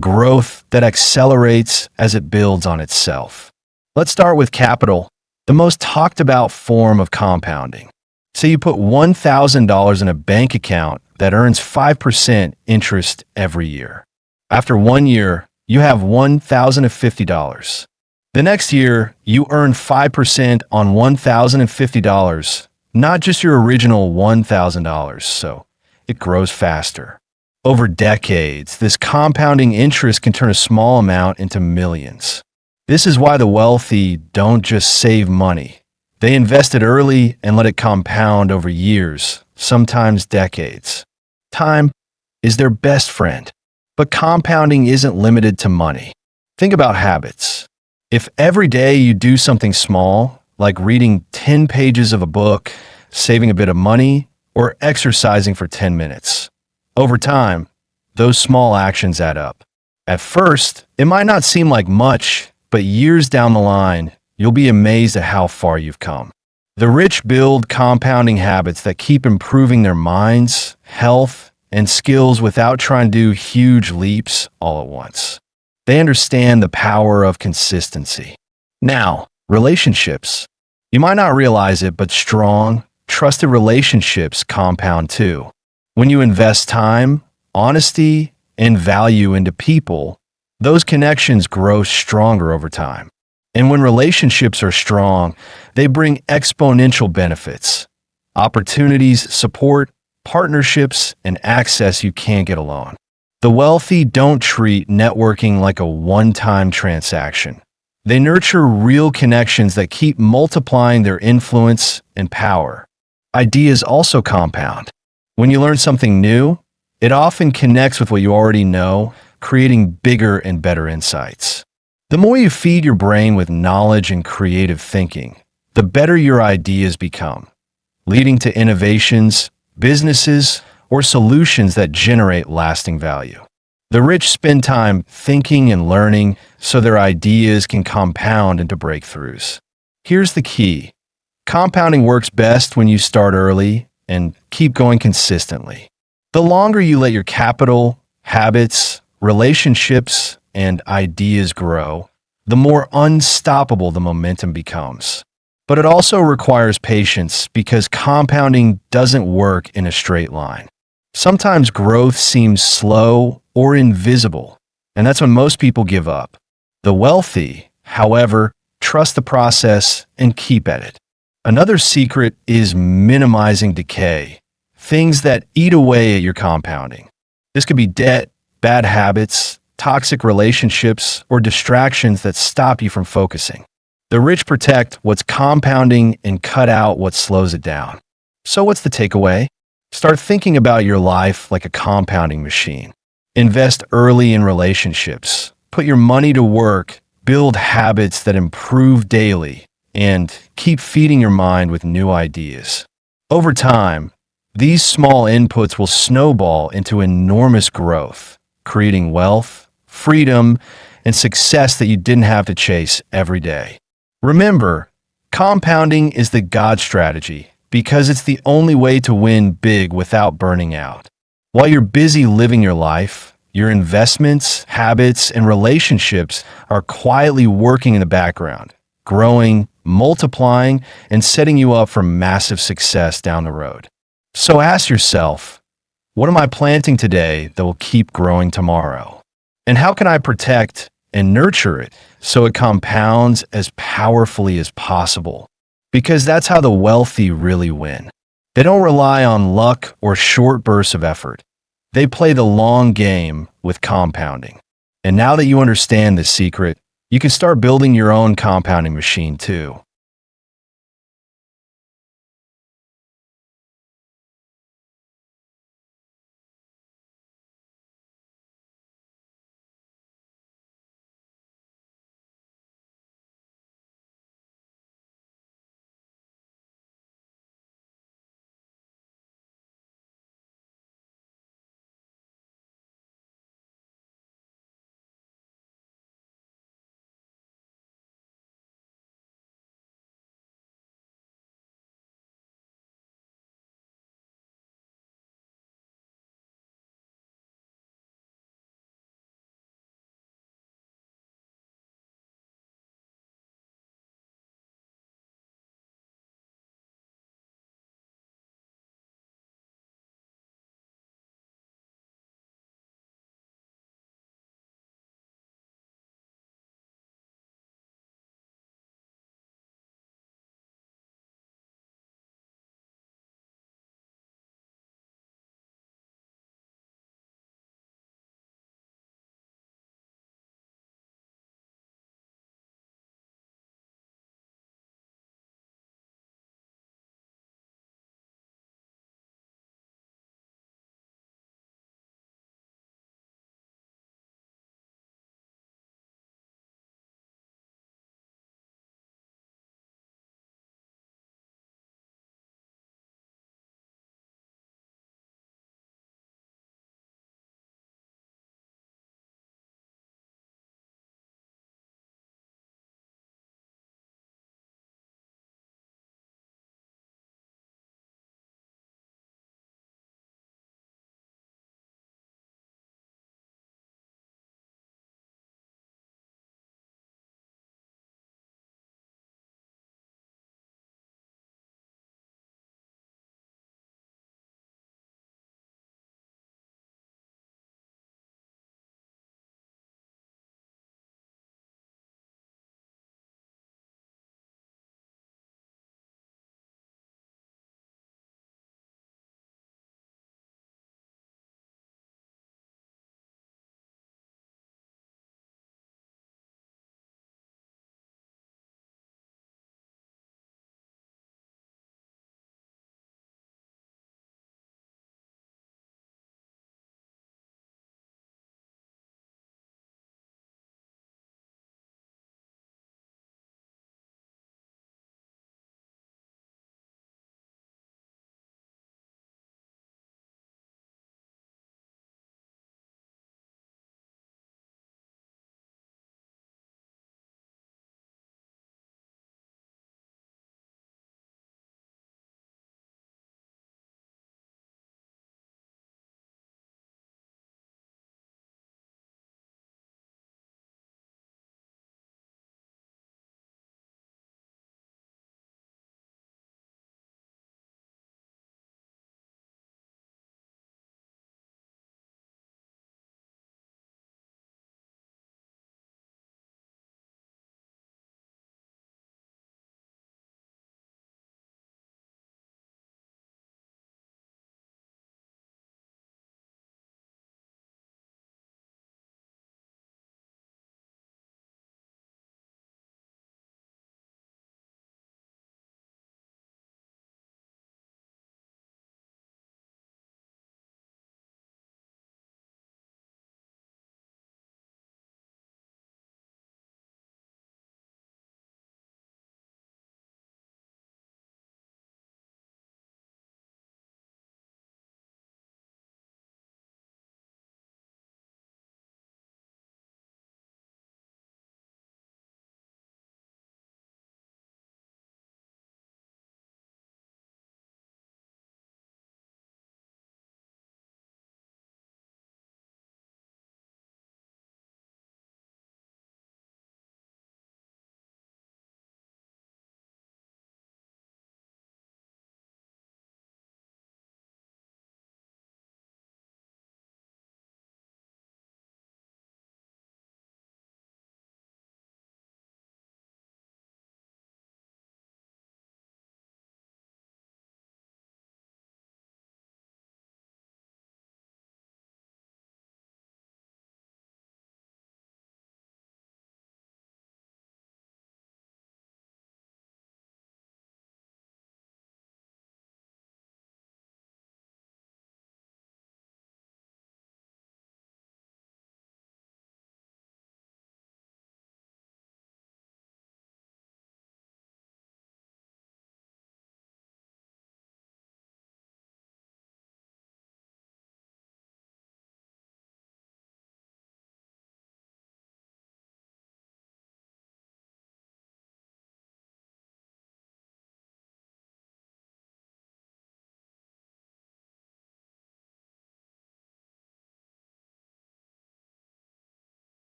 growth that accelerates as it builds on itself. Let's start with capital, the most talked about form of compounding. Say you put $1,000 in a bank account that earns 5% interest every year. After 1 year, you have $1,050. The next year, you earn 5% on $1,050. not just your original $1,000, so it grows faster. Over decades, this compounding interest can turn a small amount into millions. This is why the wealthy don't just save money. They invest it early and let it compound over years, sometimes decades. Time is their best friend. But compounding isn't limited to money. Think about habits. If every day you do something small, like reading 10 pages of a book, saving a bit of money, or exercising for 10 minutes, over time, those small actions add up. At first, it might not seem like much, but years down the line, you'll be amazed at how far you've come. The rich build compounding habits that keep improving their minds, health, and skills without trying to do huge leaps all at once. They understand the power of consistency. Now, relationships. You might not realize it, but strong, trusted relationships compound too. When you invest time, honesty, and value into people, those connections grow stronger over time. And when relationships are strong, they bring exponential benefits, opportunities, support, partnerships, and access you can't get alone. The wealthy don't treat networking like a one-time transaction. They nurture real connections that keep multiplying their influence and power. Ideas also compound. When you learn something new, it often connects with what you already know, creating bigger and better insights. The more you feed your brain with knowledge and creative thinking, the better your ideas become, leading to innovations, businesses, or solutions that generate lasting value. The rich spend time thinking and learning so their ideas can compound into breakthroughs. Here's the key. Compounding works best when you start early and keep going consistently. The longer you let your capital, habits, relationships, and ideas grow, the more unstoppable the momentum becomes. But it also requires patience because compounding doesn't work in a straight line. Sometimes growth seems slow or invisible, and that's when most people give up. The wealthy, however, trust the process and keep at it. Another secret is minimizing decay, things that eat away at your compounding. This could be debt, bad habits, toxic relationships, or distractions that stop you from focusing. The rich protect what's compounding and cut out what slows it down. So what's the takeaway? Start thinking about your life like a compounding machine. Invest early in relationships. Put your money to work. Build habits that improve daily. And keep feeding your mind with new ideas. Over time, these small inputs will snowball into enormous growth, creating wealth, freedom, and success that you didn't have to chase every day. Remember, compounding is the God strategy because it's the only way to win big without burning out. While you're busy living your life, your investments, habits, and relationships are quietly working in the background, growing, multiplying, and setting you up for massive success down the road. So ask yourself, what am I planting today that will keep growing tomorrow? And how can I protect and nurture it so it compounds as powerfully as possible? Because that's how the wealthy really win. They don't rely on luck or short bursts of effort. They play the long game with compounding. And now that you understand this secret, you can start building your own compounding machine too.